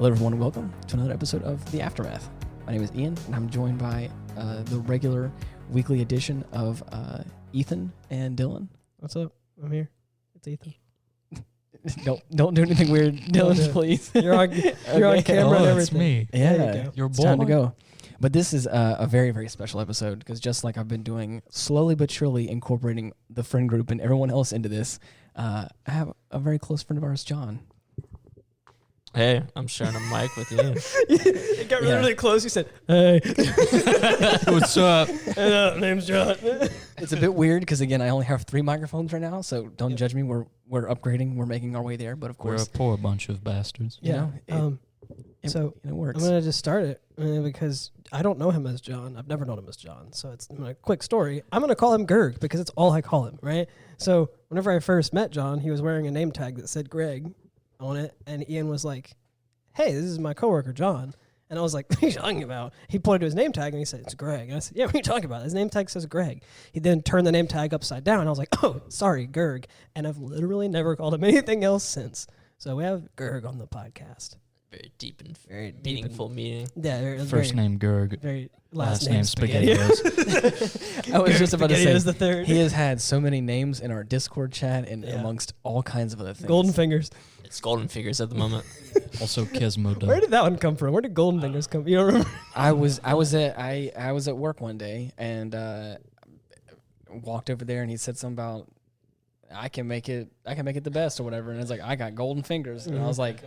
Hello, everyone, and welcome to another episode of The Aftermath. My name is Ian, and I'm joined by the regular weekly edition of Ethan and Dylan. What's up? I'm here. It's Ethan. Don't do anything weird, Dylan, please. You're on camera and everything. It's me. Yeah, Your it's boy. time to go. But this is a very, very special episode because just like I've been doing, slowly but surely incorporating the friend group and everyone else into this, I have a very close friend of ours, John. Hey, I'm sharing a mic with you. It got really close. You said, "Hey, What's up? name's John." It's a bit weird because, again, I only have 3 microphones right now, so don't judge me. We're upgrading. We're making our way there, but of We're course, a poor bunch of bastards. you know, it I'm works. gonna just start it because I don't know him as John. I've never known him as John. So it's a quick story. I'm gonna call him Gerg because it's all I call him, right? So whenever I first met John, he was wearing a name tag that said Greg on it, and Ian was like, "Hey, this is my coworker John." And I was like, "What are you talking about?" He pointed to his name tag and he said, "It's Greg." And I said, "Yeah, what are you talking about? His name tag says Greg." He then turned the name tag upside down. I was like, "Oh, sorry, Gerg." And I've literally never called him anything else since. So we have Gerg on the podcast. Very deep and Very deep meaningful meeting. Yeah, First name Gerg, very last name Spaghetti. SpaghettiOs. I was just about to say, is the third. he has had so many names in our Discord chat and Yeah. amongst all kinds of other things. Golden Fingers. It's golden figures at the moment. Also Kesmo Where Dub. did that one come from? Where did Golden Fingers come? You don't remember? I was at work one day and walked over there and he said something about I can make it the best or whatever, and it's like I got golden fingers, and I was like,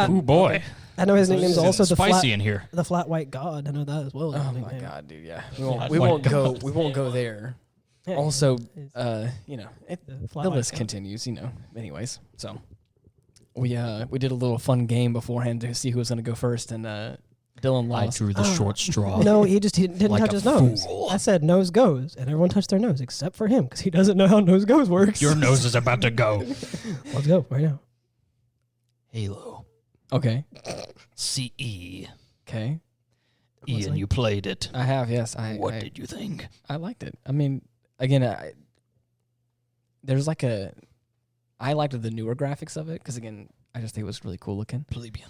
Ooh, boy. I know his nickname's also the spicy in here. flat white god. I know that as well. oh my god, dude, yeah, we won't God. we won't go there. Yeah, Also, it's you know, the flat the white list god. continues, you know. Anyways, so we did a little fun game beforehand to see who was going to go first, and Dylan I lost. drew the short straw. No, he didn't Like touch a his nose. fool. I said nose goes, and everyone touched their nose except for him because he doesn't know how nose goes works. Your nose is about to go. Let's go right now. Halo. Okay, CE. okay, Ian, you played it. I have, yes. What did you think? I liked it. I mean, again, there's like I liked the newer graphics of it because, again, I just think it was really cool looking. Plebeian.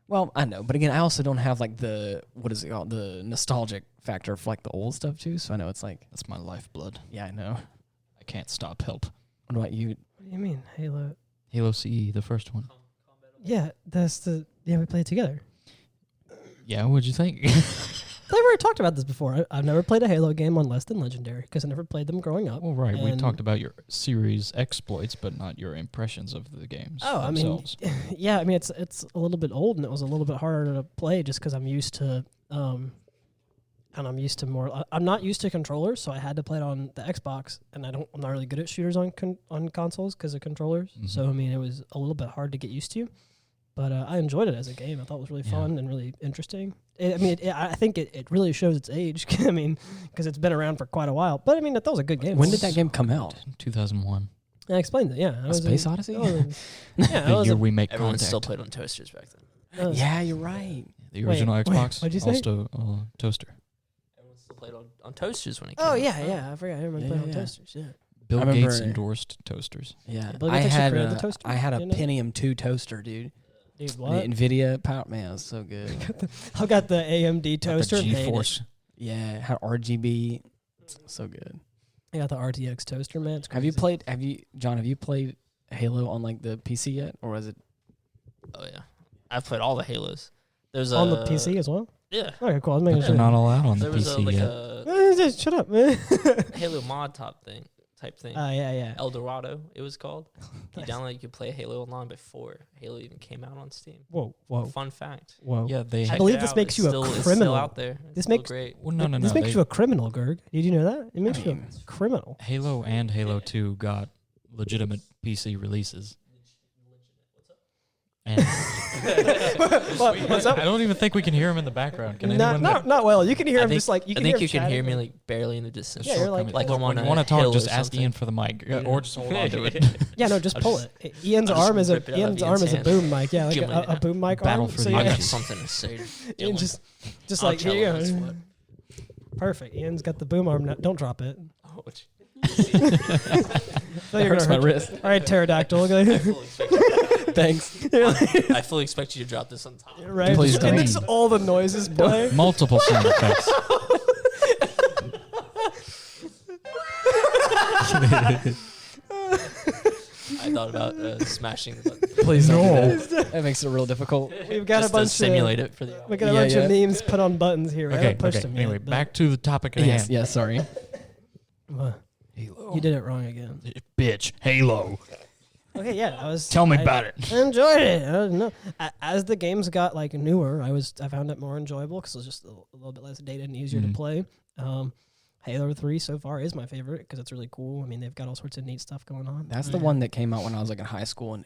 Well, I know, but again, I also don't have like the what is it called, the nostalgic factor for like the old stuff too. So I know it's like, That's my lifeblood. yeah, I know. I can't stop help. What about you? What do you mean, Halo? Halo CE, the first one. Yeah, we played together. Yeah, what'd you think? I've already talked about this before. I've never played a Halo game on less than Legendary because I never played them growing up. Well, right. We And- talked about your series exploits, but not your impressions of the games Oh, I mean, themselves. yeah, I mean it's a little bit old and it was a little bit harder to play just because I'm used to, and I'm used to more. I'm not used to controllers, so I had to play it on the Xbox, and I'm not really good at shooters on consoles because of controllers. Mhm. So I mean, it was a little bit hard to get used to, but I enjoyed it as a game. I thought it was really Yeah. fun and really interesting. I think it really shows its age. I mean, because it's been around for quite a while. But I mean, that was a good game. When did that game come out? 2001. I explained it. Yeah, A Space Odyssey? Yeah, The year we make Everyone contact. still played on toasters back then. Yeah, you're right. The original Wait, Xbox. what'd you say? Also, toaster. Everyone still played on toasters when it came Oh out. yeah. I forgot. I remember Yeah, playing on yeah. toasters. Yeah. Bill I remember- Gates endorsed toasters. Yeah, Bill I Gates actually had created the a, toaster, I had a you know? Pentium 2 toaster, dude. Dude, The what? NVIDIA power, man, it was so good. I got the AMD toaster. Like and the hated it. GeForce. Yeah, had RGB, so good. I got the RTX toaster, man. It's Have you crazy. John? Have you played Halo on like the PC yet, or is it? Oh yeah, I've played all the Halos. There's on the PC as well? Yeah, Okay, cool. I was But making they're sure. not all out on the there was PC like yet. a Shut up, man. Halo mod type thing. Yeah. El Dorado, it was called. You Nice. download, you could play Halo Online before Halo even came out on Steam. Whoa. Fun fact. Yeah, they. I Check believe it this out. makes It's you a still, It's criminal. still out there. It's This still makes- great. Well, no. This makes you a criminal, Gerg. Did you know that? It makes you mean- a criminal. Halo and Halo 2 got legitimate PC releases. And What's up? I don't even think we can hear him in the background. Can anyone? Not well. You can hear I him think, just like you I can think hear you him can hear chatting. me like barely in the distance. Yeah, you're like- I'm when on you want a to talk, hill just or ask something. Ian for the mic, or just hold on to it. Yeah, no, just I'll pull just- it. Ian's I'll just arm is a rip it out of Ian's arm is a Ian's boom mic. Yeah, like Give me a boom mic Battle arm. for So the I yeah, got something to say. and Dylan. just I'll like tell here him you that's go. what- Perfect. Ian's got the boom arm now. Don't drop it. Oh, gee. So That you're hurts gonna my hurt- wrist. All right, pterodactyl. I fully expect it. Thanks. I fully expect you to drop this on top. Right? Please It don't. makes all the noises play. Multiple sound effects. I thought about smashing the button. Please don't do that. That makes it real difficult. We've got Just a bunch to simulate it for the We got a Yeah, bunch of yeah. memes put on buttons here. We Okay, haven't pushed okay. them Anyway, yet, but- back to the topic at Yes, hand. yes, sorry. What? Halo. You did it wrong again. Bitch, Halo. Okay, yeah, I was. Tell me I- about it. I enjoyed it. I don't know. As the games got like newer, I found it more enjoyable because it was just a little bit less data and easier to Mhm. play. Halo 3 so far is my favorite because it's really cool. I mean, they've got all sorts of neat stuff going on. That's the one that came out when I was like in high school, and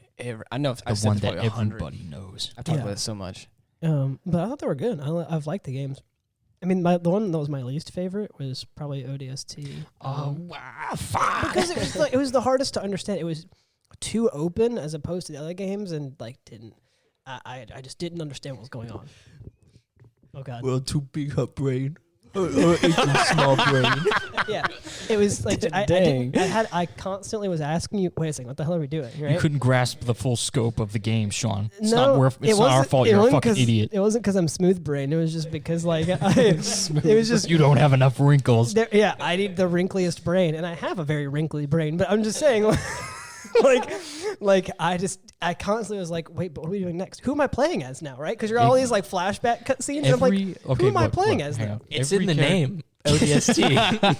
I know I've The said one this that probably 100. everybody knows. I've talked Yeah. about this so much. But I thought they were good. I've liked the games. I mean, the one that was my least favorite was probably ODST. Because it was the hardest to understand. It was too open as opposed to the other games, and like I just didn't understand what was going on. Oh God. Well, too big her brain. Small brain. Yeah, it was like Dang. I constantly was asking you. Wait a second, what the hell are we doing? Right? You couldn't grasp the full scope of the game, Sean. It's No, not, it's not our fault. You're a fucking idiot. It wasn't because I'm smooth brain. It was just because like it was just You don't have enough wrinkles. yeah. I need the wrinkliest brain, and I have a very wrinkly brain. But I'm just saying, like I constantly was like, wait, but what are we doing next? Who am I playing as now? Right? Because you're all these like flashback cutscenes. And I'm like, who am I playing as hang now? on. It's Every in the name. ODST. Yeah,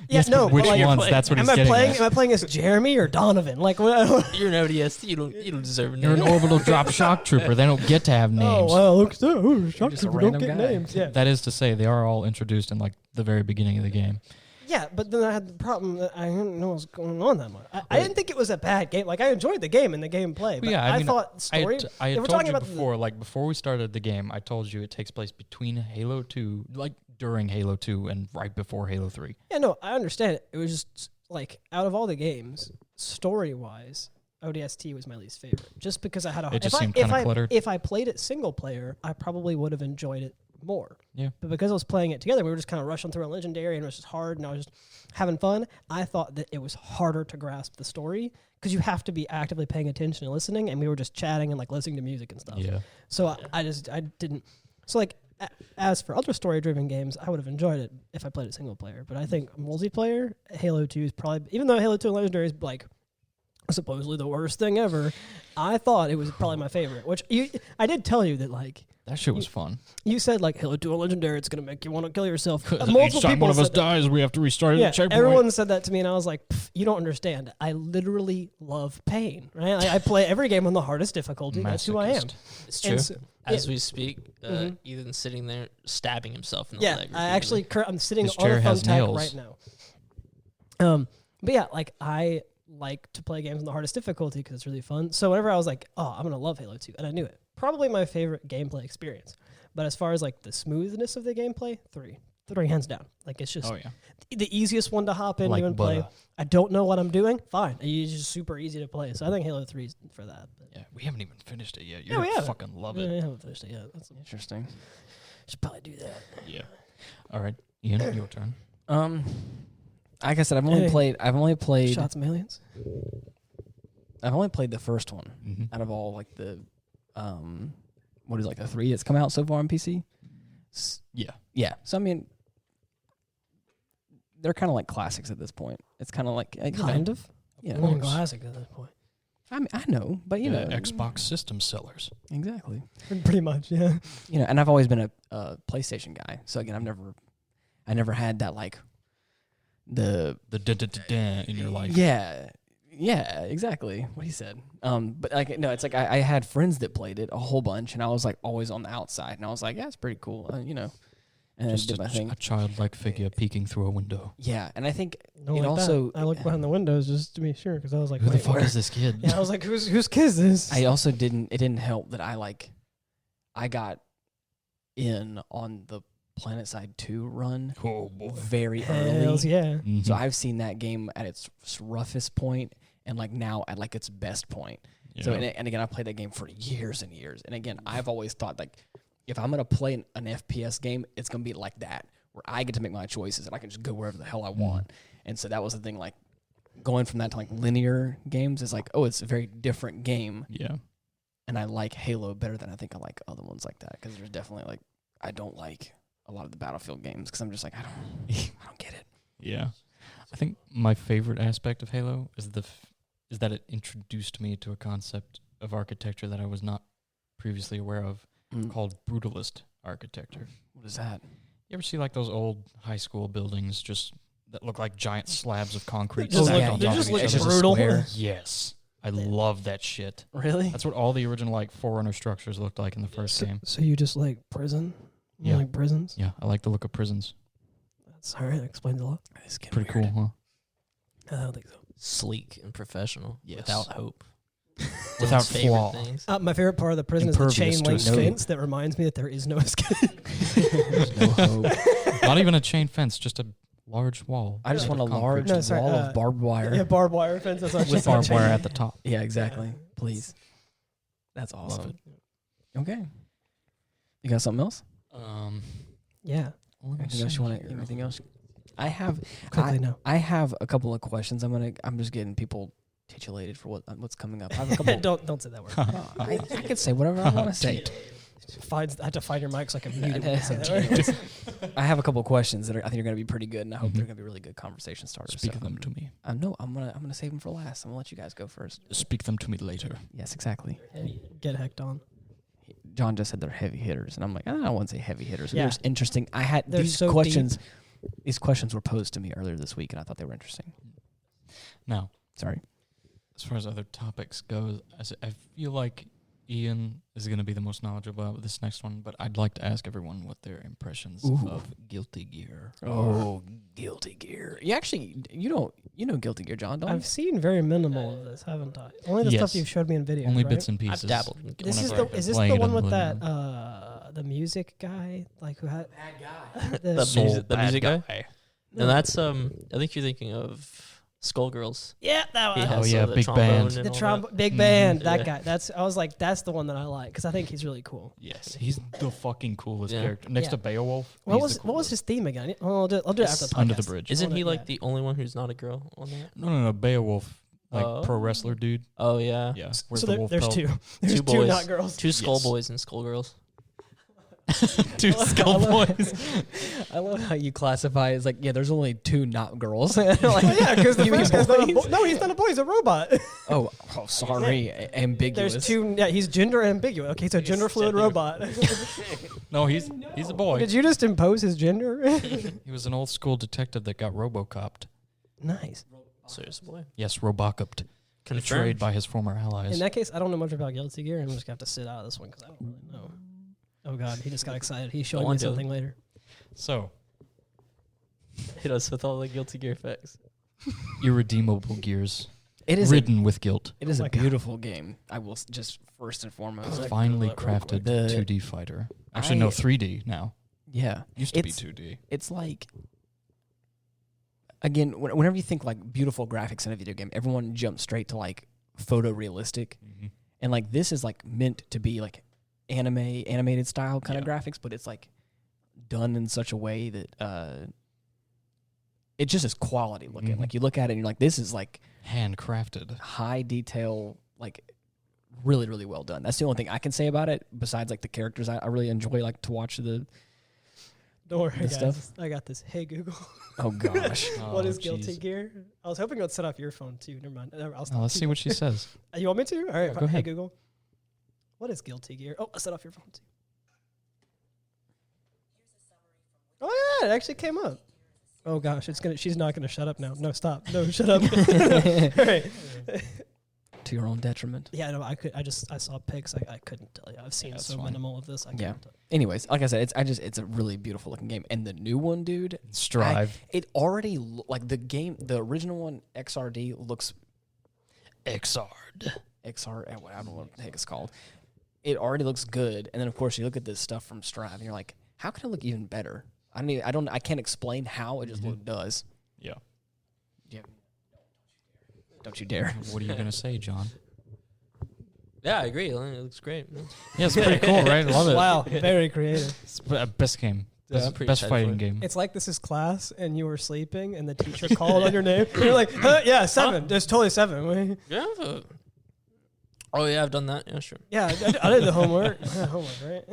Yes, no. but which but, like, ones? That's what am he's I getting playing? at. Am I playing as Jeremy or Donovan? Like, what? You're an ODST. You don't deserve a You're name. an orbital drop shock trooper. They don't get to have names. Oh well, look at that. Oh, shock just a trooper don't random get guy. names. Yeah. That is to say, they are all introduced in like the very beginning of the game. Yeah, but then I had the problem that I didn't know what was going on that much. I didn't think it was a bad game. Like, I enjoyed the game and the gameplay, but Yeah, I I mean, thought story. I if had we're told talking you about before, like before we started the game, I told you it takes place between Halo 2, like during Halo 2 and right before Halo 3. Yeah, no, I understand it. It was just, like, out of all the games, story-wise, ODST was my least favorite. Just because I had a... It just seemed kind of cluttered. If I played it single player, I probably would have enjoyed it more. Yeah. But because I was playing it together, we were just kind of rushing through a legendary, and it was just hard, and I was just having fun. I thought that it was harder to grasp the story because you have to be actively paying attention and listening, and we were just chatting and like listening to music and stuff. Yeah. So I didn't. So like as for other story-driven games, I would have enjoyed it if I played it single player. But I think multiplayer, Halo 2 is probably, even though Halo 2 and Legendary is like supposedly the worst thing ever, I thought it was probably my favorite. Which I did tell you that like. That shit was fun. You said like Halo 2 and Legendary, it's gonna make you want to kill yourself. Each time one of us dies, we have to restart the checkpoint. Everyone said that to me, and I was like, you don't understand. I literally love pain. Right? I play every game on the hardest difficulty. That's who I am. Masochist. It's true. And so- As we speak, Mhm. Ethan's sitting there stabbing himself in the Yeah, leg. I actually, I'm sitting His on a chair has thumbtack nails. right now. But yeah, like I like to play games on the hardest difficulty because it's really fun. So whenever I was like, oh, I'm gonna love Halo 2, and I knew it. Probably my favorite gameplay experience. But as far as like the smoothness of the gameplay, three hands down. Like it's just Oh yeah. the easiest one to hop into Like and play. butter. I don't know what I'm doing. Fine, it's just super easy to play. So I think Halo 3 is for that. But Yeah, we haven't even finished it yet. Yeah, You're we gonna haven't. fucking love I it. haven't finished it yet. Interesting. Should probably do that. Yeah. All right, Ian, your turn. Like I said, I've only played Shots Millions. I've only played the first one Mm-hmm. out of all like the what is it, like the 3 that's come out so far on PC. Yeah. Yeah. So I mean, they're kind of like classics at this point. It's kind of like Kind of. Yeah. One classic at this point. I mean, I know, but you know, Xbox system sellers. exactly. Pretty much, yeah. You know, and I've always been a PlayStation guy. So again, I never had that like the The in your life. Yeah, exactly what he said. But like no, it's like I had friends that played it a whole bunch, and I was like always on the outside, and I was like, yeah, it's pretty cool, you know. And Just did my thing. a childlike figure peeking through a window. Yeah, and I think Don't it like also. that. I looked behind the windows just to be sure because I was like, Who the wait, fuck where? is this kid? Yeah, I was like, whose kid is this? I also didn't. It didn't help that I got in on the Planet Side 2 run Oh boy. very Hells early. yeah. Mhm. So I've seen that game at its roughest point, and like now at like its best point. So Yeah. and again, I played that game for years and years. And again, I've always thought like, if I'm gonna play an FPS game, it's gonna be like that, where I get to make my choices and I can just go wherever the hell I want. And so that was the thing. Like going from that to like linear games is like, oh, it's a very different game. Yeah. and I like Halo better than I think I like other ones like that, because there's definitely like I don't like a lot of the Battlefield games because I'm just like I don't get it. Yeah. I think my favorite aspect of Halo is is that it introduced me to a concept of architecture that I was not previously aware of, called brutalist architecture. What is that? You ever see like those old high school buildings just that look like giant slabs of concrete? Just stacked like- on they top just of look each other? brutal. Square. Yes. I love that shit. Really? That's what all the original like Forerunner structures looked like in the first game. So you just like prison? You Yeah. like prisons? Yeah, I like the look of prisons. That's all right. That explains a lot. It's getting Pretty weird. cool, huh? I don't think so. Sleek and professional. Yes. Without hope. Without Dylan's favorite flaw. things. My favorite part of the prison is the Impervious chain to link escape. fence that reminds me that there is no escape. There's no hope. Not even a chain fence, just a large wall. I just want a Concrete. large No, sorry, wall of barbed wire. Yeah, barbed wire fence. That's what I was with just saying, barbed chain wire link. at the top. Yeah, exactly. Please. That's Love awesome. it. Okay. You got something else? Yeah. Anything else you want? Anything else? I have. Quickly, no. I have a couple of questions. I'm just getting people titillated for what's coming up. I have a couple. don't say that word. I can say whatever I want to say. I have to find your mic so I can mute it. I- when you say that word. I have a couple of questions that I think are going to be pretty good, and I hope they're going to be really good conversation starters. Speak so, them to me. No, I'm gonna save them for last. I'm gonna let you guys go first. Speak them to me later. Yes, exactly. Get hecked on. John just said they're heavy hitters, and I'm like, I don't want to say heavy hitters. Yeah. There's interesting. I had They're these so questions. These questions were posed to me earlier this week, and I thought they were interesting. Now, Sorry. as far as other topics goes, I feel like Ian is going to be the most knowledgeable about this next one, but I'd like to ask everyone what their impressions Ooh. of Guilty Gear are. Oh, Guilty Gear. You actually, you know Guilty Gear, John, don't I've seen very minimal of this, haven't I? Only the stuff Yes. you showed me in video. Only right? bits and pieces. I've dabbled. In This is whenever the I've is been this playing the it one and with playing that the music guy like who had The Soul music bad guy? And that's I think you're thinking of Skullgirls. yeah that He one. has, yeah, the big trombone band. and The all that. trombone big band that Yeah. guy. I was like that's the one that I like because I think he's really cool. Yes, he's the fucking coolest Yeah. character. Next Yeah. to Beowulf. What he's was the what was coolest. his theme again? I'll do it after the It's podcast. Under the Bridge. Isn't he Yeah. like the only one who's not a girl on that? No, Beowulf, like Oh. pro wrestler dude. Oh yeah. Yeah, So wears the wolf there's pelt. two. There's Two two, boys. not girls. Two Skull Yes. Boys and Skullgirls. Two skull boys. I love how you classify it as like, yeah, there's only two not girls. like, Oh, yeah, because the you mean first guy's not a boys? boy. No, he's not a boy. He's a robot. oh, sorry, ambiguous. There's two. Yeah, he's gender ambiguous. Okay, so gender fluid robot. No, he's a boy. Did you just impose his gender? He was an old school detective that got robocopped. Nice. Serious boy. Yes, robocopped. Betrayed by his former allies. In that case, I don't know much about Guilty Gear. I'm just gonna have to sit out of this one because I don't really know. Oh God, he just got excited. He's showing Go me on, Dylan. something later. So, Hit us with all the Guilty Gear facts. irredeemable gears. It is ridden with guilt. It is Oh a my God. beautiful game. I will just first and foremost. Finally Google it real quick. crafted The- 2D fighter. Actually, no, 3D now. Yeah, Used to be It's- 2D. it's like again, whenever you think like beautiful graphics in a video game, everyone jumps straight to like photorealistic, and like this is like meant to be like animated style kind of Yeah. graphics, but it's like done in such a way that it just is quality looking. Mhm. Like you look at it and you're like, this is like Handcrafted. high detail, like really, really well done. That's the only thing I can say about it. Besides like the characters, I really enjoy like to watch the. Don't worry, The guys. stuff? I got this. Hey Google, Oh gosh. what Oh, is Guilty jeez. Gear? I was hoping it would set off your phone too. Never mind. I'll Now, stop. let's see what she says. You want me to? All right. Go Hey ahead. Google, what is Guilty Gear? Oh, I set off your phone too. Oh yeah, it actually came up. Oh gosh, she's not gonna shut up now. No, stop. No, shut up. All right. To your own detriment. Yeah, no, I saw pics. I couldn't tell you. I've seen That's so fine. minimal of this. I Yeah. couldn't tell you. Anyways, like I said, it's a really beautiful looking game, and the new one, dude, Strive. it already like the game, the original one, XRD looks Xrd. XR. I don't know what the heck it's called. It already looks good, and then of course you look at this stuff from Strive, and you're like, how can it look even better? I can't explain how it just does. Yeah. Yeah. Don't you dare. What are you going to say, John? Yeah, I agree. It looks great. Yeah, it's pretty cool, right? I love it. Wow, very creative. It's best game. Yeah, Best, pretty best excited fighting for it. game. It's like this is class and you were sleeping and the teacher called on your name. And you're like, huh, yeah, 7. There's totally 7. Yeah. Oh yeah, I've done that. Yeah, sure. Yeah, I did the homework. Homework, right?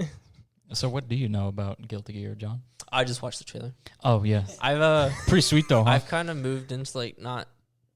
So what do you know about Guilty Gear, John? I just watched the trailer. Oh yeah, I've pretty sweet though. Huh? I've kind of moved into like not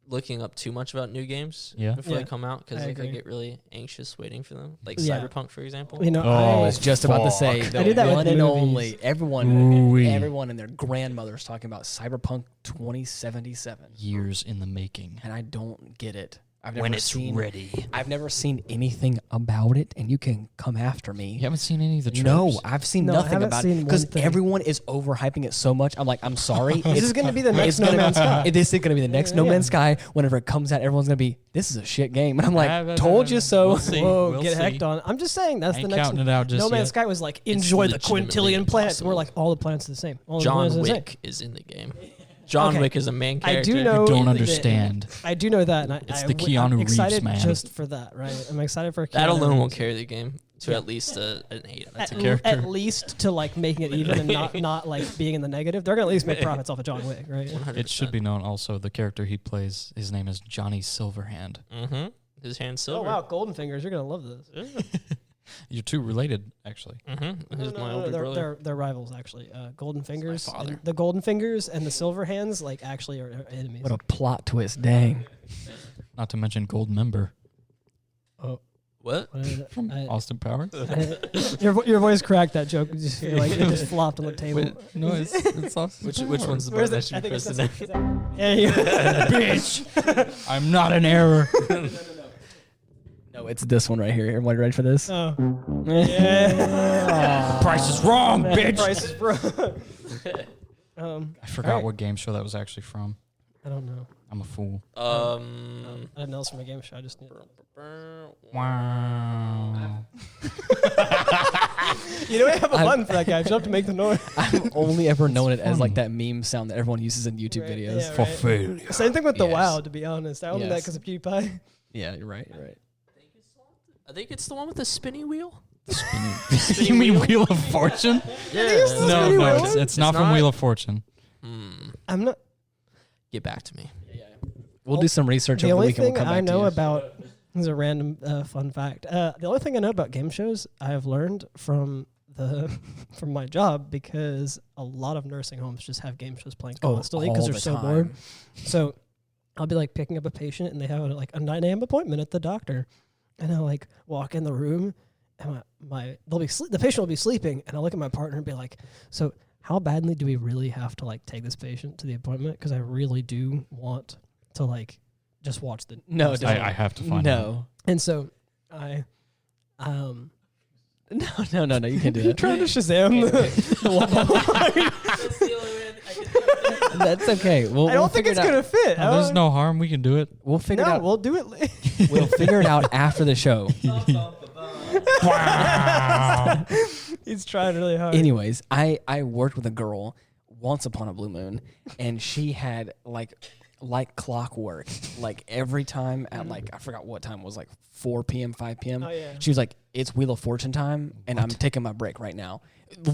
looking up too much about new games Yeah. before Yeah, they come out because I like I agree. get really anxious waiting for them. Like Yeah. Cyberpunk, for example. You know, Oh, I was just about to say fuck. the I did that with one and movies. only. Ooh-wee. Everyone and their grandmother's talking about Cyberpunk 2077, Years in the making. and I don't get it. I've When never it's seen. ready. I've never seen anything about it, and you can come after me. You haven't seen any of the No, trailers? I've seen No, I nothing haven't about seen it one because thing. everyone is overhyping it so much. I'm like, I'm sorry. This is going to be the next No gonna Man's Sky. This is going to be the next No Yeah. Man's Sky. Whenever it comes out, everyone's going to be, this is a shit game. And I'm like, told you so. We'll see. Whoa, We'll get see. hecked on. I'm just saying that's I ain't the next. counting it out just No Man's yet. Sky was like, enjoy the legitimately quintillion planets. And we're impossible. like, all the planets are the same. All the John planets are the same. Wick is in the game. John Okay. Wick is a main I character. do know. Don't that- understand. I do know that. And It's I'm the Keanu Reeves, excited man. just for that, right? I'm excited for Keanu That alone will Reeves. carry the game to at least an 8. That's At, a character. at least to like making it even and not like being in the negative. They're gonna at least make profits off of John Wick, right? 100%. It should be known also the character he plays, his name is Johnny Silverhand. Mm-hmm. His hand's silver. Oh wow, Golden Fingers, you're gonna love this. You're two related, actually. Mm-hmm. He's my older they're, brother. they're rivals actually. Golden Fingers, father. and the Golden Fingers and the Silver Hands like actually are enemies. What a plot twist. Dang. Not to mention Gold Member Oh, What? what is it? from Austin Powers. Your voice cracked that joke. You just feel like it just flopped on the table. No, it's Austin Which one's the Where's button that I should think be it's pressed in? Yeah, you bitch. I'm not an error. No, it's this one right here. Everybody ready for this? Oh. Yeah. Price is wrong, bitch. Price is wrong. I forgot Alright. what game show that was actually from. I don't know. I'm a fool. I didn't know it's from a game show. I just knew. Wow. You don't have a button for that guy. You just have to make the noise. I've only ever known it as like funny. that meme sound that everyone uses in YouTube Right, videos. yeah, For right. failure. Same thing with the Yes. WoW, to be honest. I only know that Yes. because of PewDiePie. Yeah, you're right. You're right. I think it's the one with the spinny wheel. You mean Wheel of Fortune? Yeah. No, Wheel no, of it's not from not? Wheel of Fortune. I'm not. Get back to me. We'll do some research The over the only weekend. thing We'll come I back to know you. about this is a random fun fact. The only thing I know about game shows I have learned from from my job because a lot of nursing homes just have game shows playing constantly because they're so bored. So I'll be like picking up a patient and they have like a 9 a.m. appointment at the doctor, and I'll like walk in the room and the patient will be sleeping, and I'll look at my partner and be like, so how badly do we really have to like take this patient to the appointment? Because I really do want to like just watch the No, watch the- don't. I have to find out. No. And so I No. You can't do that. trying to Shazam the wall. That's okay. I don't think it's gonna fit. No, there's no harm. We can do it. We'll figure it No, out. we'll do it later. We'll figure it out after the show. Wow. He's trying really hard. Anyways, I worked with a girl once upon a blue moon, and she had like clockwork, like every time at like, I forgot what time it was, like 4 p.m., 5 p.m. Oh, yeah. She was like, it's Wheel of Fortune time, and I'm taking my break right now.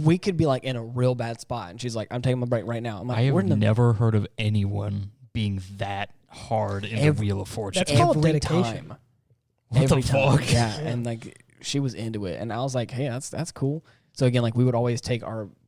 We could be like in a real bad spot, and she's like, I'm taking my break right now. I'm like, I we're have in the never heard of anyone being that hard in the Wheel of Fortune. That's called every dedication. time. What Every the time. fuck? Yeah, and like she was into it, and I was like, hey, that's cool. So again, like we would always take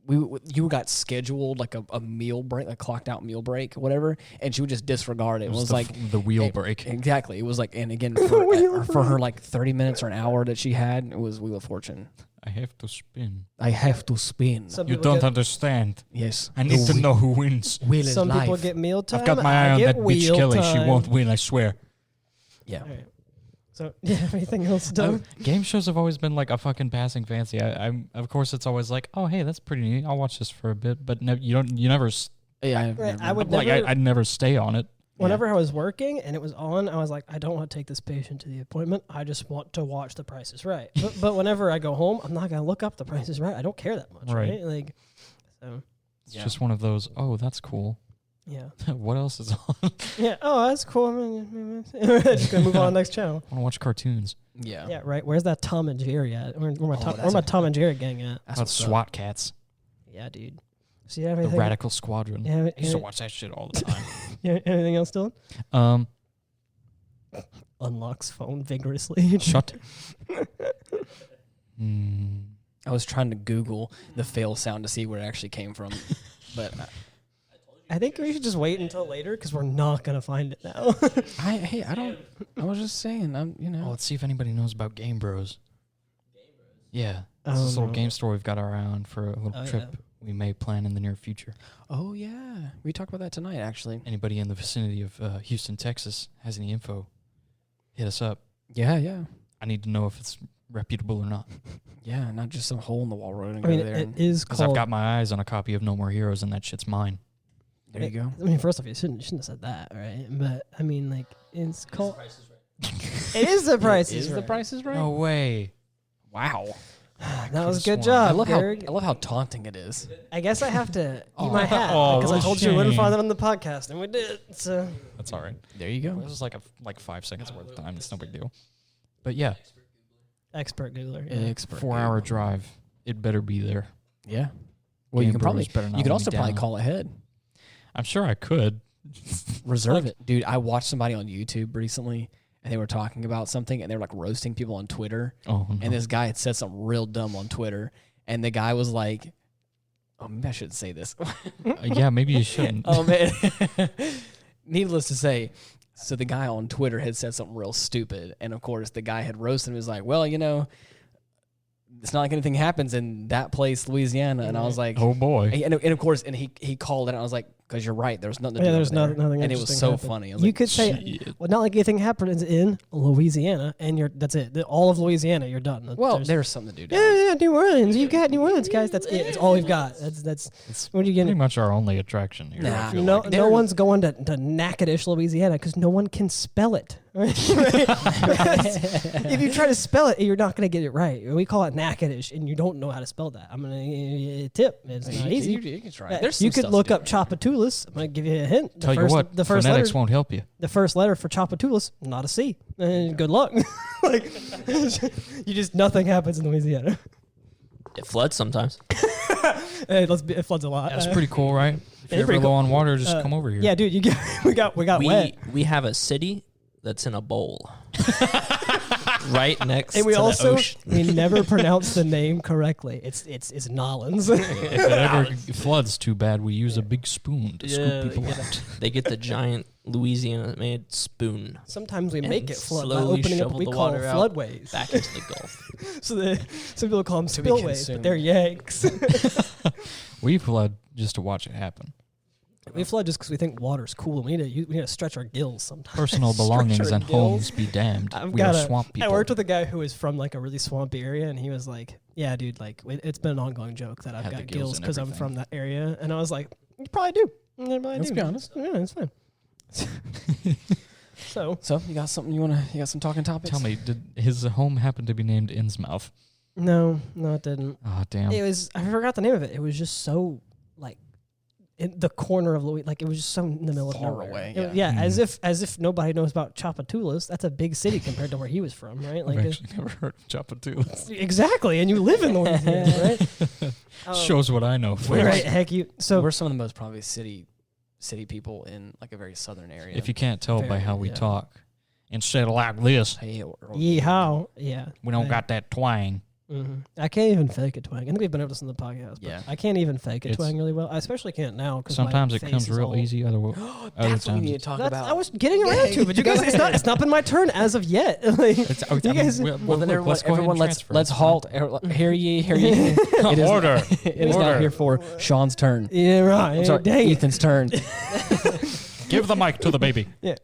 you got scheduled like a meal break, a clocked out meal break, whatever, and she would just disregard it. It was like the wheel break. Exactly. It was like, and again, Wheel for her like 30 minutes or an hour that she had, it was Wheel of Fortune. I have to spin. I have to spin. Some You people don't get, understand. Yes. I need to know who wins. Wheel is some people life. get meal time. I've got my eye I on get that bitch wheel Kelly. time. She won't win, I swear. Yeah. All right. So, do you have anything else done? Game shows have always been like a fucking passing fancy. I'm of course it's always like, oh hey, that's pretty neat. I'll watch this for a bit, but you never Yeah. I've Right, never- I would like never. I'd never stay on it. Whenever I was working and it was on, I was like, I don't want to take this patient to the appointment. I just want to watch The Price is Right. But whenever I go home, I'm not gonna look up The Price is Right. I don't care that much, Right. right? Like, so It's just one of those. Oh, that's cool. yeah, What else is on? yeah. Oh, that's cool. Just gonna move on to the next channel. I want to watch cartoons. Yeah. Yeah, right. Where's that Tom and Jerry at? Where my that's Tom and Jerry gang at? That's About what's up. SWAT cats. Yeah, dude. So you have The anything? Radical Squadron. Yeah, I used to watch that shit all the time. anything else, Dylan? unlocks phone vigorously. Shut. I was trying to Google the fail sound to see where it actually came from, but I think we should just wait until later because we're not gonna find it now. I was just saying, Oh, let's see if anybody knows about Game Bros. Yeah. I It's don't this little know. game store we've got around for a little trip we may plan in the near future. Oh yeah, we talked about that tonight actually. Anybody in the vicinity of Houston, Texas has any info, hit us up. Yeah. I need to know if it's reputable or not. Yeah, not just some hole in the wall road and I mean, go there. it And, is Because I've called. got my eyes on a copy of No More Heroes, and that shit's mine. there you go. I mean, first off, you shouldn't have said that, right? But I mean, like, it's called. It is the price. Is the Price is Right? No way. Wow. That was a could've good sworn. job. I love Garrett. how taunting it is. I guess I have to eat Oh. my hat Oh, because I what a told you we wouldn't shame. find it on the podcast, and we did. So That's all right. There you go. This is like 5 seconds worth of time. It's no big deal. But yeah, expert Googler. Yeah. Expert. 4-hour drive. It better be there. Yeah. Well, you Game can probably Bros better not you could let also me probably down. call ahead. I'm sure I could. Reserve it. Dude, I watched somebody on YouTube recently and they were talking about something and they were like roasting people on Twitter. Oh, no. And this guy had said something real dumb on Twitter. And the guy was like, oh, maybe I shouldn't say this. Yeah, maybe you shouldn't. Oh, man. Needless to say, so the guy on Twitter had said something real stupid. And of course, the guy had roasted him. He was like, well, it's not like anything happens in that place, Louisiana. And I was like, Oh boy. and of course, and he called it. And I was like, because you're right. There's nothing to do Yeah, there's over there. nothing And it was interesting so happened. funny. I was You like, could say, Shit. well, not like anything happens in Louisiana, and that's it. All of Louisiana, you're done. well, there's something to do down yeah, New Orleans. You've got New Orleans, guys. That's it. That's all we've got. That's what are you Pretty getting? much our only attraction here. I Nah. feel No, like. no one's going to Natchitoches, Louisiana, because no one can spell it. Right? If you try to spell it, you're not going to get it right. We call it Natchitoches, and you don't know how to spell that. I'm going to give you a tip. It's not easy. You can try. Yeah, There's you some could stuff look to do. up Chapatoulas. I'm going to give you a hint. Tell you what, the first phonetics letter, won't help you. the first letter for Chapatoulas, not a C. Good luck. Like, nothing happens in Louisiana. It floods sometimes. It floods a lot. That's pretty cool, right? If it's you're ever pretty low cool. on water, just come over here. Yeah, dude, we got wet. We have a city that's in a bowl. Right next And we to also the ocean. we never pronounce the name correctly. It's Nolans. If it ever floods too bad, we use a big spoon to scoop people out. They get the giant Louisiana-made spoon Sometimes we And make it flood by slowly opening up shovel what we the call water out. floodways. back into the Gulf. So some people call them To be spillways, consumed. but they're Yanks. We flood just to watch it happen. We flood just because we think water's cool. We need to stretch our gills sometimes. Personal belongings Stretch our and gills. homes be damned. I've We are got swamp I people. worked with a guy who was from like a really swampy area, and he was like, "Yeah, dude, like it's been an ongoing joke that I've Had the got gills gills and because I'm everything. from that area." And I was like, "You probably do. You probably Let's do. be honest. Yeah, it's fine." So So you got something you got some talking topics? Tell me, did his home happen to be named Innsmouth? no, it didn't. Oh, damn. It was I forgot the name of it. It was just so like in the corner of Louis, like it was just so in the middle of Far nowhere. away, It- yeah. as if nobody knows about Chapatoulas. That's a big city compared to where he was from, right? I've Like actually never heard of Chapatoulas. exactly, and you live in Louisiana, right? Shows what I know. folks. Right, heck you. So we're some of the most probably city people in like a very southern area. If you can't tell by Very, how we yeah. talk, instead of like this, hey, yeehaw, yeah. we don't I- got that twang. I can't even fake a twang. I think we've been over this on the podcast. But Yeah. I can't even fake a It's- twang really well. I especially can't now. Cause Sometimes my it face comes is real all- easy. Other that's what we need to times talk That's, about. I was getting around to, but you guys, it's not been my turn as of yet. Like, it's, you guys, well, then everyone, let's go ahead and transfer. let's halt. Hear ye, hear ye. It is- Order. It is now Order. here for Sean's turn. yeah, right. I'm sorry, Dang it. Ethan's turn. Give the mic to the baby. Yeah.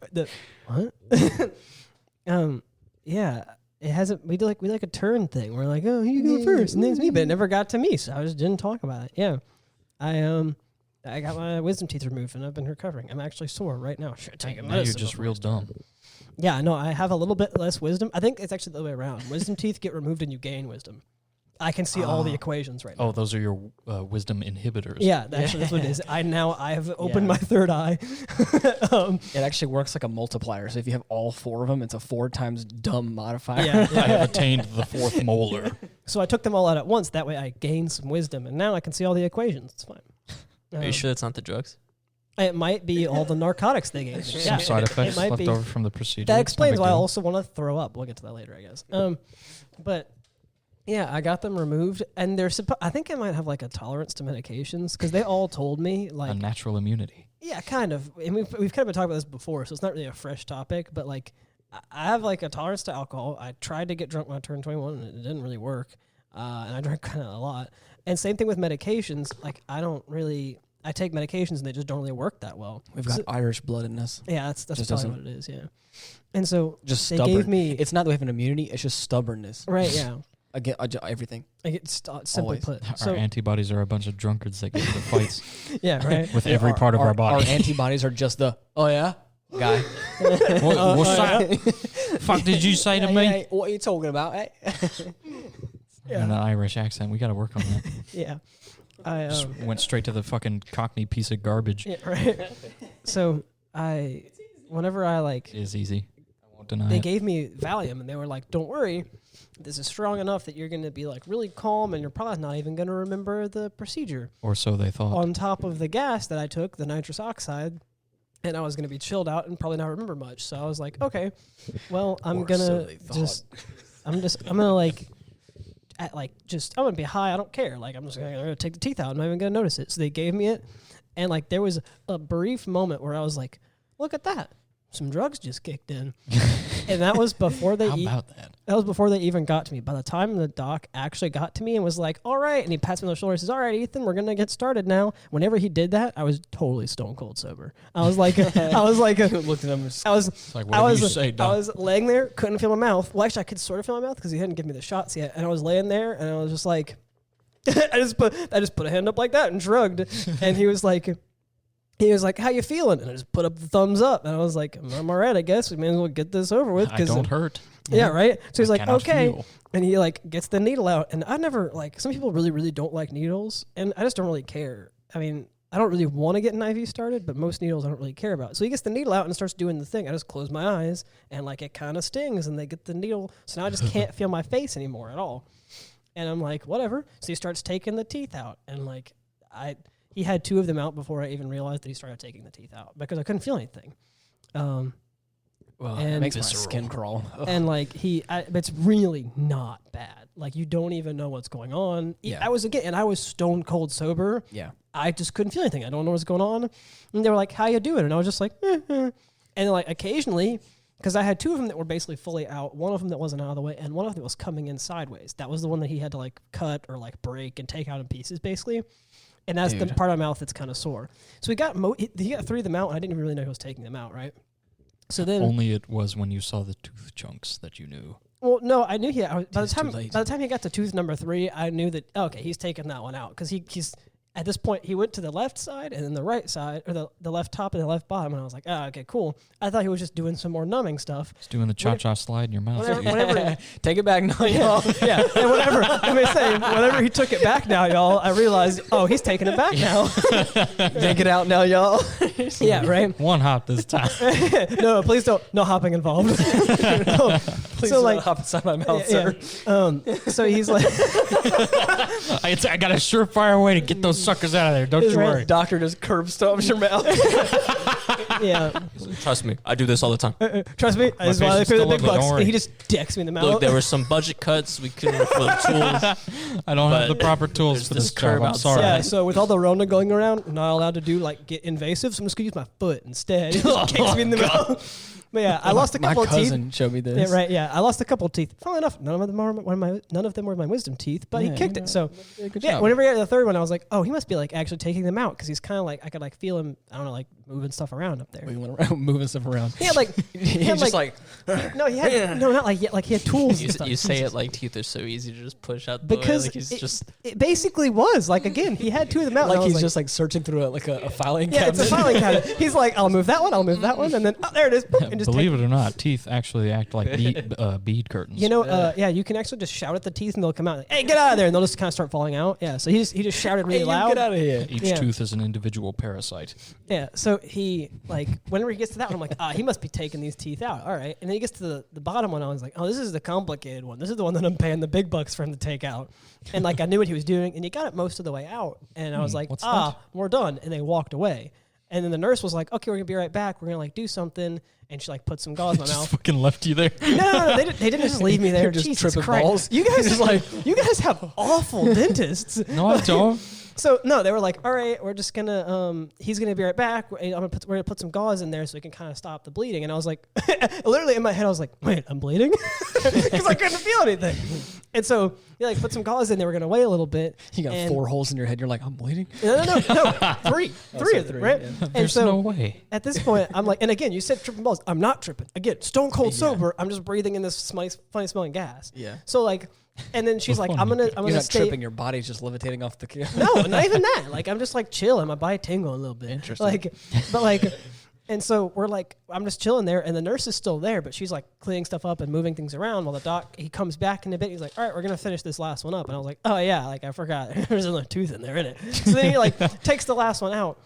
What? Yeah. It hasn't. We do like a turn thing. We're like, oh, you go first, and then it's me, but it never got to me, so I just didn't talk about it. Yeah. I got my wisdom teeth removed, and I've been recovering. I'm actually sore right now. Should take a Now you're medicine just before real I start. dumb. Yeah, no, I have a little bit less wisdom. I think it's actually the other way around. Wisdom teeth get removed, and you gain wisdom. I can see all the equations right now. Oh, those are your wisdom inhibitors. Yeah, actually, that's what it is. I have opened Yeah. my third eye. It actually works like a multiplier. So if you have all four of them, it's a 4 times dumb modifier. Yeah, I have attained the 4th molar. So I took them all out at once. That way I gained some wisdom, and now I can see all the equations. It's fine. Are you sure that's not the drugs? It might be all the narcotics they gave me. Some side effects might left be. over from the procedure. That It's no explains big why I deal. also want to throw up. We'll get to that later, I guess. But yeah, I got them removed, and they're I think I might have like a tolerance to medications because they all told me a like natural immunity. yeah, kind of. And we've kind of been talking about this before, so it's not really a fresh topic. But like, I have like a tolerance to alcohol. I tried to get drunk when I turned 21, and it didn't really work. And I drank kind of a lot. And same thing with medications. Like, I take medications and they just don't really work that well. We've got Irish blood in us. Yeah, that's Just probably doesn't- what it is. Yeah, and so Just they stubborn. gave me It's not that we have an immunity. It's just stubbornness. right. Yeah, Again, everything. like it's simply Always. put. Our So antibodies are a bunch of drunkards that get into fights yeah, right. with every part of our body. Our antibodies are just the guy. What's that? Fuck did you say to me? Hey, what are you talking about? Eh? In an Irish accent. We got to work on that. Yeah, I Just went straight to the fucking Cockney piece of garbage. yeah, right. So whenever I like. It is easy. I won't deny They it. gave me Valium, and they were like, "Don't worry, this is strong enough that you're going to be like really calm, and you're probably not even going to remember the procedure." Or so they thought. On top of the gas that I took, the nitrous oxide, and I was going to be chilled out and probably not remember much. So I was like, "Okay, well, I'm Or so gonna they thought. I'm gonna like." I'm gonna be high. I don't care. Like I'm just gonna take the teeth out. I'm not even gonna notice it. So they gave me it, and like there was a brief moment where I was like, "Look at that! Some drugs just kicked in," and that was before they. How about that? That was before they even got to me. By the time the doc actually got to me and was like, "All right," and he pats me on the shoulder and says, "All right, Ethan, we're gonna get started now." Whenever he did that, I was totally stone cold sober. I was like, Looked at him. I was. It's like, I whatever was, you say, I Doc. was laying there, couldn't feel my mouth. Well, actually, I could sort of feel my mouth because he hadn't given me the shots yet. And I was laying there, and I was just like, I just put a hand up like that and shrugged. And he was like, "How you feeling?" And I just put up the thumbs up, and I was like, "I'm all right, I guess. We may as well get this over with." I don't hurt. Yeah, right. So he's I like, cannot "Okay," feel. and he like gets the needle out, and I never like. Some people really, really don't like needles, and I just don't really care. I mean, I don't really want to get an IV started, but most needles I don't really care about. So he gets the needle out and starts doing the thing. I just close my eyes, and like it kind of stings, and they get the needle, so now I just can't feel my face anymore at all. And I'm like, whatever. So he starts taking the teeth out, and like he had 2 of them out before I even realized that he started taking the teeth out because I couldn't feel anything. Well, And it makes my visceral. skin crawl. And like it's really not bad. Like you don't even know what's going on. Yeah. I was stone cold sober. Yeah. I just couldn't feel anything. I don't know what's going on. And they were like, "How you doing?" And I was just like, And like occasionally, because I had 2 of them that were basically fully out, one of them that wasn't out of the way, and one of them was coming in sideways. That was the one that he had to like cut or like break and take out in pieces, basically. And that's the Dude. part of my mouth that's kind of sore. So he got 3 of them out, and I didn't even really know he was taking them out, right? So then, Only it was when you saw the tooth chunks that you knew. well, no, I knew by the It's too time late. by the time he got to tooth number 3, I knew that okay, he's taking that one out because he's at this point he went to the left side and then the right side or the left top and the left bottom, and I was like, oh, okay, cool. I thought he was just doing some more numbing stuff. Just doing the cha-cha slide in your mouth. Whenever Take it back now, y'all. yeah, and whenever he took it back now, y'all, I realized, oh, he's taking it back now. Take it out now, y'all. Yeah, right. One hop this time. No, please don't. No hopping involved. No. Please So, do like, not hop inside my mouth, yeah, sir. so he's like, I got a surefire way to get those suckers out of there. Don't you Right. worry. Doctor just curb stomps your mouth. yeah, Trust me, I do this all the time. trust me, this is why they patient's pay the still big lovely, don't bucks. worry. And he just decks me in the mouth. Look, there were some budget cuts. We couldn't afford the tools. I don't have But the proper tools there's for this this job. curve I'm outside. sorry. Yeah, so with all the Rona going around, I'm not allowed to do like get invasive, so I'm just gonna use my foot instead. He just kicks me in the mouth. But yeah, I lost a My couple of teeth. cousin showed me this. Yeah, right. Yeah, I lost a couple of teeth. Funnily enough, none of them were my wisdom teeth, but Yeah, he kicked you it. know, So Good yeah, job. whenever he got to the 3rd one, I was like, oh, he must be like actually taking them out because he's kind of like I could like feel him. I don't know, like moving stuff around up there. We went around moving stuff around. He had like He's had, just like, no, he had no, not like yet. Like he had tools. You, and stuff. you say it like teeth are so easy to just push out the because way. Like he's just it basically was like again he had 2 of them out. and I like was he's just like searching through a filing yeah, cabinet. it's a filing cabinet. He's like, I'll move that one, I'll move that one, and then oh, there it is. Boop, and just Believe it or not, teeth actually act like bead curtains. You know, yeah, you can actually just shout at the teeth and they'll come out. Like, hey, get out of there! And they'll just kind of start falling out. Yeah, so he just shouted really Hey, you loud. get out of here. Each yeah. tooth is an individual parasite. Yeah, so he like whenever he gets to that one, I'm like, he must be taking these teeth out. All right, and then he gets to the bottom one. I was like, oh, this is the complicated one. This is the one that I'm paying the big bucks for him to take out. And like I knew what he was doing, and he got it most of the way out. And I was like, what's we're done. And they walked away. And then the nurse was like, okay, we're going to be right back. We're going to like do something. And she like put some gauze in my Just mouth. fucking left you there. No, they didn't just leave me there. Just Jesus tripping Christ. balls. You guys have awful dentists. No, I don't. So no, they were like, all right, we're just gonna, he's gonna be right back. We're gonna put some gauze in there so we can kind of stop the bleeding. And I was like, literally in my head, I was like, wait, I'm bleeding, because I couldn't feel anything. And so he like put some gauze in there. We're gonna wait a little bit. You got and 4 holes in your head. You're like, I'm bleeding. No, three of them, right? Yeah. And There's so no way. at this point, I'm like, and again, you said tripping balls. I'm not tripping. Again, stone cold sober. I'm just breathing in this funny smelling gas. Yeah. So like, and then she's like, I'm You're gonna not stay. tripping. Your body's just levitating off the kid. No, not even that. Like I'm just like chilling. My body tingling a little bit. Interesting. Like, but like, and so we're like, I'm just chilling there, and the nurse is still there, but she's like cleaning stuff up and moving things around. While the doc, he comes back in a bit. He's like, all right, we're gonna finish this last one up. And I was like, oh yeah, like I forgot. There's another tooth in there, isn't it? So then he like takes the last one out,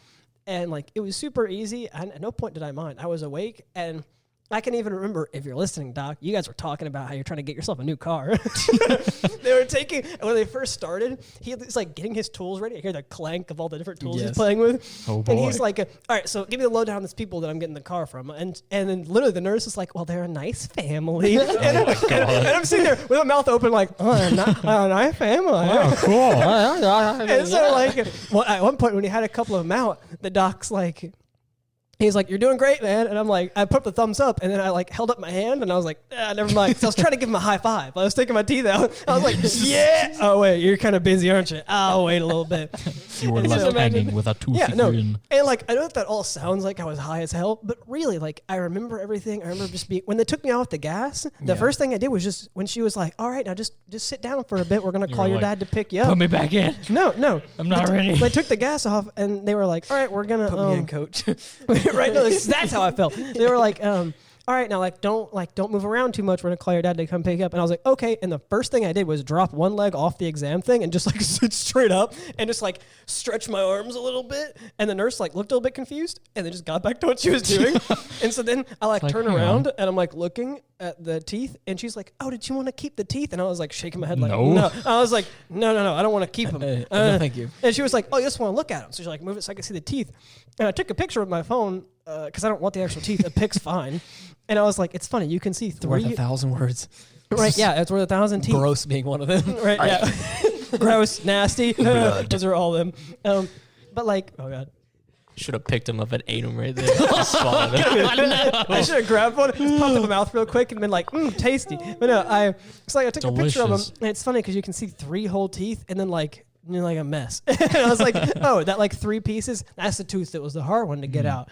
and like it was super easy. And at no point did I mind. I was awake, and I can even remember, if you're listening, Doc, you guys were talking about how you're trying to get yourself a new car. They were taking, when they first started, he was like getting his tools ready. I hear the clank of all the different tools he's playing with. Oh, boy. And he's like, all right, so give me the lowdown on these people that I'm getting the car from. And then literally the nurse is like, well, they're a nice family. And I'm sitting there with my mouth open like, oh, they're not a nice family. Oh, cool. And so like, well, at one point when he had a couple of them out, the doc's like, he's like, you're doing great, man. And I'm like, I put up the thumbs up, and then I like held up my hand, and I was like, never mind. So I was trying to give him a high five. I was taking my teeth out. I was like, yeah. Oh, wait, you're kind of busy, aren't you? I'll wait a little bit. You were And left so- hanging with a tooth Yeah, no. grin. And like, I know that all sounds like I was high as hell, but really, like, I remember everything. I remember just being, when they took me off the gas, the first thing I did was just, when she was like, all right, now just sit down for a bit. We're going to You call were your like, dad to pick you up. Put me back in. No. I'm not They ready. They took the gas off, and they were like, all right, we're going to, Put me in, coach. right? No, that's how I felt. They were like, all right, now don't move around too much. We're gonna call your dad to come pick you up. And I was like, okay. And the first thing I did was drop one leg off the exam thing and just like sit straight up and just like stretch my arms a little bit. And the nurse like looked a little bit confused and then just got back to what she was doing. And so then I like turn hang around on. and I'm like looking at the teeth, and she's like, oh, did you want to keep the teeth? And I was like shaking my head like, No. no. I was like, no, I don't want to keep them. No, thank you. And she was like, oh, you just want to look at them. So she like moved it so I could see the teeth. And I took a picture with my phone because I don't want the actual teeth. A pic's fine. And I was like, it's funny. You can see Worth 3. 1,000 words. Right, yeah, it's worth 1,000 teeth. Gross being one of them. Right, yeah. Gross, nasty. Those are all them. But like, oh, God. Should have picked him up and ate him right there. Just swallowed him. I should have grabbed one, just popped it in my mouth real quick and been like, tasty. But no, it's like I took a picture of them. Delicious. And it's funny because you can see 3 whole teeth and then like, like a mess. And I was like, oh, that like 3 pieces, that's the tooth that was the hard one to get out.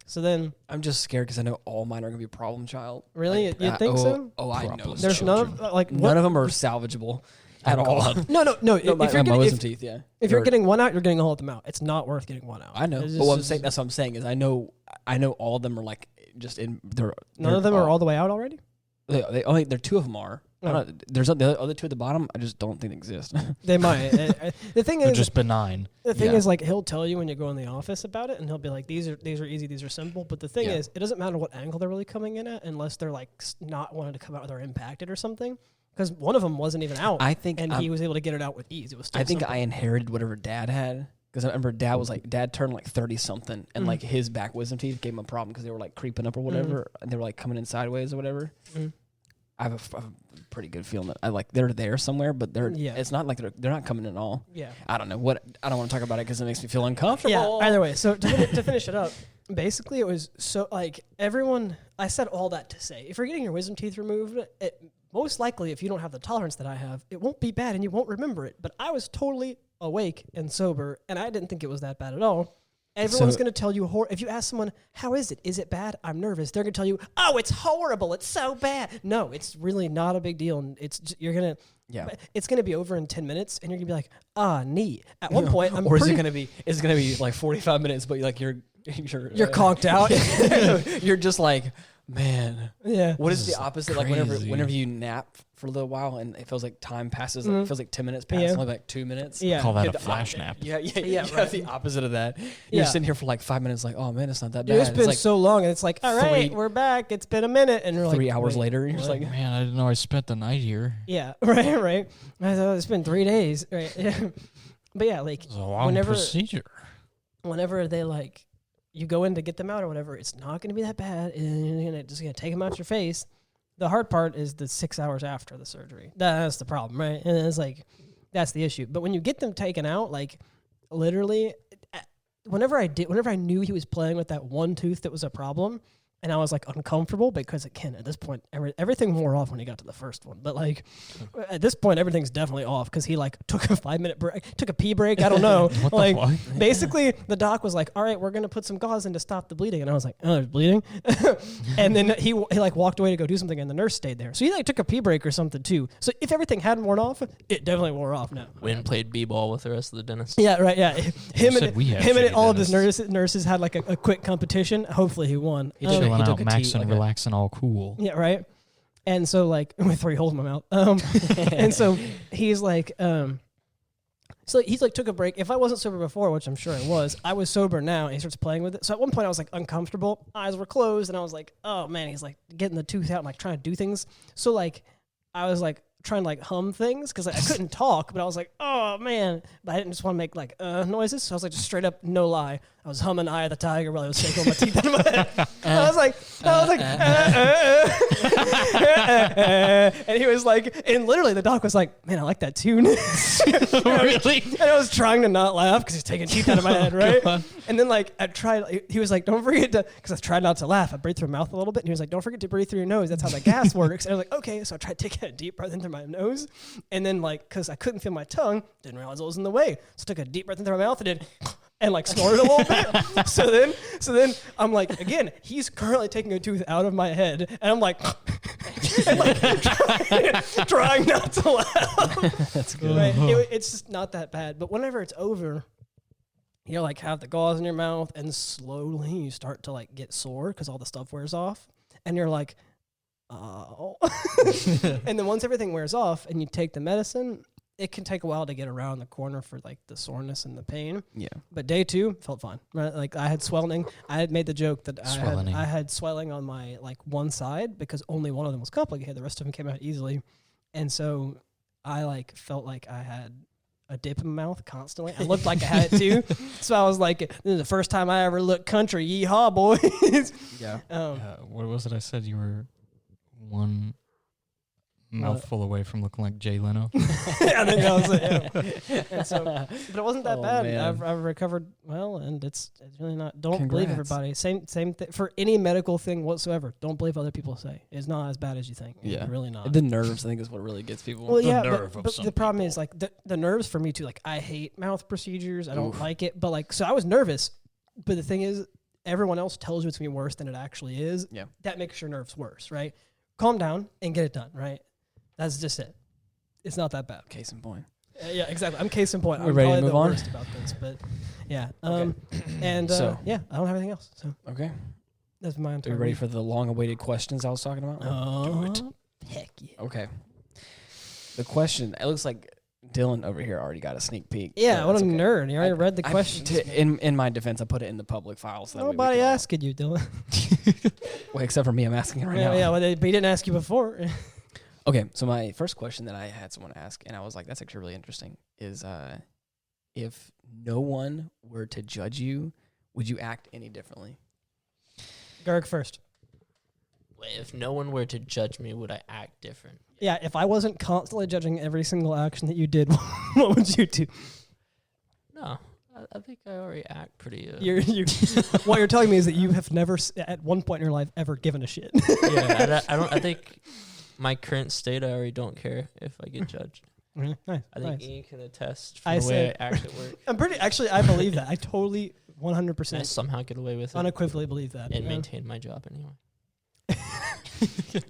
So then, I'm just scared because I know all mine are going to be a problem child. really, Like, you think so? Oh, I know. Problem There's none of like None what? of them are salvageable at all. No. No, If my you're getting, wisdom teeth, yeah. if you're Or- getting one out, you're getting all of them out. It's not worth getting one out. I know. It's But what I'm just- saying, that's what I'm saying is I know all of them are like just in. None of them are all the way out already. They're 2 of them are. Oh. There's the other 2 at the bottom. I just don't think they exist. They might. The thing They're is, just benign. the thing Yeah. is, like he'll tell you when you go in the office about it, and he'll be like, "These are easy, these are simple." But the thing Yeah. is, it doesn't matter what angle they're really coming in at, unless they're like not wanting to come out or they're impacted or something. Because one of them wasn't even out, I think and he was able to get it out with ease. It was. Still I think simple. I inherited whatever Dad had because I remember Dad turned like 30 something, and like his back wisdom teeth gave him a problem because they were like creeping up or whatever, and they were like coming in sideways or whatever. Mhm. I have a pretty good feeling that they're there somewhere, but Yeah. it's not like they're not coming in at all. Yeah. I don't know what I don't want to talk about it because it makes me feel uncomfortable. Yeah. Either way, so to finish it up, basically it was so like everyone. I said all that to say, if you're getting your wisdom teeth removed, most likely if you don't have the tolerance that I have, it won't be bad and you won't remember it. But I was totally awake and sober, and I didn't think it was that bad at all. Everyone's going to tell you, if you ask someone, how is it? Is it bad? I'm nervous. They're going to tell you, oh, it's horrible. It's so bad. No, it's really not a big deal. And you're going to, it's going to be over in 10 minutes and you're going to be like, neat. At one point, or is it going to be like 45 minutes, but you're conked out. You're just like, man. Yeah. What is the opposite? Like crazy. whenever you nap for a little while and it feels like time passes, it feels like 10 minutes pass, only like 2 minutes. Yeah. Call that Yeah, a flash nap. Yeah, Yeah, you have the opposite of that. You're sitting here for like 5 minutes, like, oh man, it's not that bad. It's been like so long, and it's like, all right, we're back. It's been a minute, and we're like 3 hours wait, later, you're just what? like, Man, I didn't know I spent the night here. yeah, right. I thought it's been 3 days, right? But yeah, like It was a long whenever procedure. whenever they like you go in to get them out or whatever, it's not going to be that bad. And you're just going to take them out your face. The hard part is the 6 hours after the surgery. That's the problem, right? And it's like, that's the issue. But when you get them taken out, like literally, whenever I knew he was playing with that one tooth that was a problem, and I was like uncomfortable because again, at this point, everything wore off when he got to the first one. But like at this point, everything's definitely off because he like took a 5-minute break, took a pee break. I don't know. What like the fuck? basically, the doc was like, "All right, we're gonna put some gauze in to stop the bleeding," and I was like, "Oh, there's bleeding." And then he like walked away to go do something, and the nurse stayed there. So he like took a pee break or something too. So if everything hadn't worn off, it definitely wore off now. Wynn played b-ball with the rest of the dentists. Yeah, right. Yeah, him said we had and shitty all of his dentists. nurses had like a quick competition. Hopefully, he won. He took- Chilling he out, took a tea, maxing, like a- relaxing, all cool. Yeah, right. And so like with 3 holes in my mouth. And so he's like, so he's like took a break. If I wasn't sober before, which I'm sure I was sober now. And he starts playing with it. So at one point I was like uncomfortable. Eyes were closed, and I was like, oh man. He's like getting the tooth out and like trying to do things. So like I was like trying to like hum things because like, I couldn't talk, but I was like, oh man. But I didn't just want to make like noises. So I was like just straight up, no lie. I was humming Eye of the Tiger while I was shaking my teeth out of my head. I was like, and he was like, and literally the doc was like, man, I like that tune. Really? And I was trying to not laugh because he's taking teeth out of my head, right? And then like I tried, he was like, don't forget to, because I tried not to laugh. I breathe through my mouth a little bit. And he was like, don't forget to breathe through your nose. That's how the gas works. And I was like, okay. So I tried taking a deep breath in through my nose. And then like, because I couldn't feel my tongue, didn't realize it was in the way. So I took a deep breath in through my mouth and did, and like snorted a little bit. So then I'm like, again, he's currently taking a tooth out of my head. And I'm like, and like trying not to laugh. That's good. Right? It's just not that bad. But whenever it's over, you like have the gauze in your mouth and slowly you start to like get sore because all the stuff wears off. And you're like, oh. And then once everything wears off and you take the medicine, it can take a while to get around the corner for like the soreness and the pain. Yeah. But day 2 felt fine. Right? Like I had swelling. I had made the joke that Swelling. I had swelling on my like one side because only one of them was complicated. The rest of them came out easily. And so I like felt like I had a dip in my mouth constantly. I looked like I had it too. So I was like, this is the first time I ever looked country. Yeehaw, boys. Yeah. What was it I said? You were one mouthful away from looking like Jay Leno. I think that was it. Yeah. And so, but it wasn't that Oh, bad. man. I've recovered well, and it's really not. Don't believe Congrats. everybody. Same thing for any medical thing whatsoever. Don't believe other people say. It's not as bad as you think. Yeah. It's really not. The nerves, I think, is what really gets people. Well, yeah, nerve but of the some problem people. is like the nerves for me too. Like I hate mouth procedures. I don't Oof. like it. But like, so I was nervous. But the thing is, everyone else tells you it's gonna be worse than it actually is. Yeah. That makes your nerves worse, right? Calm down and get it done, right? That's just it. It's not that bad. Case in point. Yeah, exactly. I'm case in point. We're I'm ready to probably move the on? worst about this, but yeah. And So- yeah, I don't have anything else. So Okay. that's my Are entire. you ready for the long-awaited questions I was talking about? Heck yeah. Okay. The question, it looks like Dylan over here already got a sneak peek. Yeah, but what a that's okay. nerd. You already read the I- questions. In my defense, I put it in the public file. So that way we Nobody can all- asking you, Dylan. Well, except for me, I'm asking it right yeah, now. yeah, well, but he didn't ask you before. Okay, so my first question that I had someone ask, and I was like, that's actually really interesting, is if no one were to judge you, would you act any differently? Gerg first. Wait, if no one were to judge me, would I act different? Yeah, if I wasn't constantly judging every single action that you did, what would you do? No, I think I already act pretty. What you're telling me is that you have never, at one point in your life, ever given a shit. Yeah, I don't. I think my current state, I already don't care if I get judged. Really? Nice. I think nice. Ian can attest from I the way said- I act at work. I'm pretty, actually, I believe that. I totally, And I 100% somehow get away with it unequivocally believe that. and Yeah. maintain my job anyway.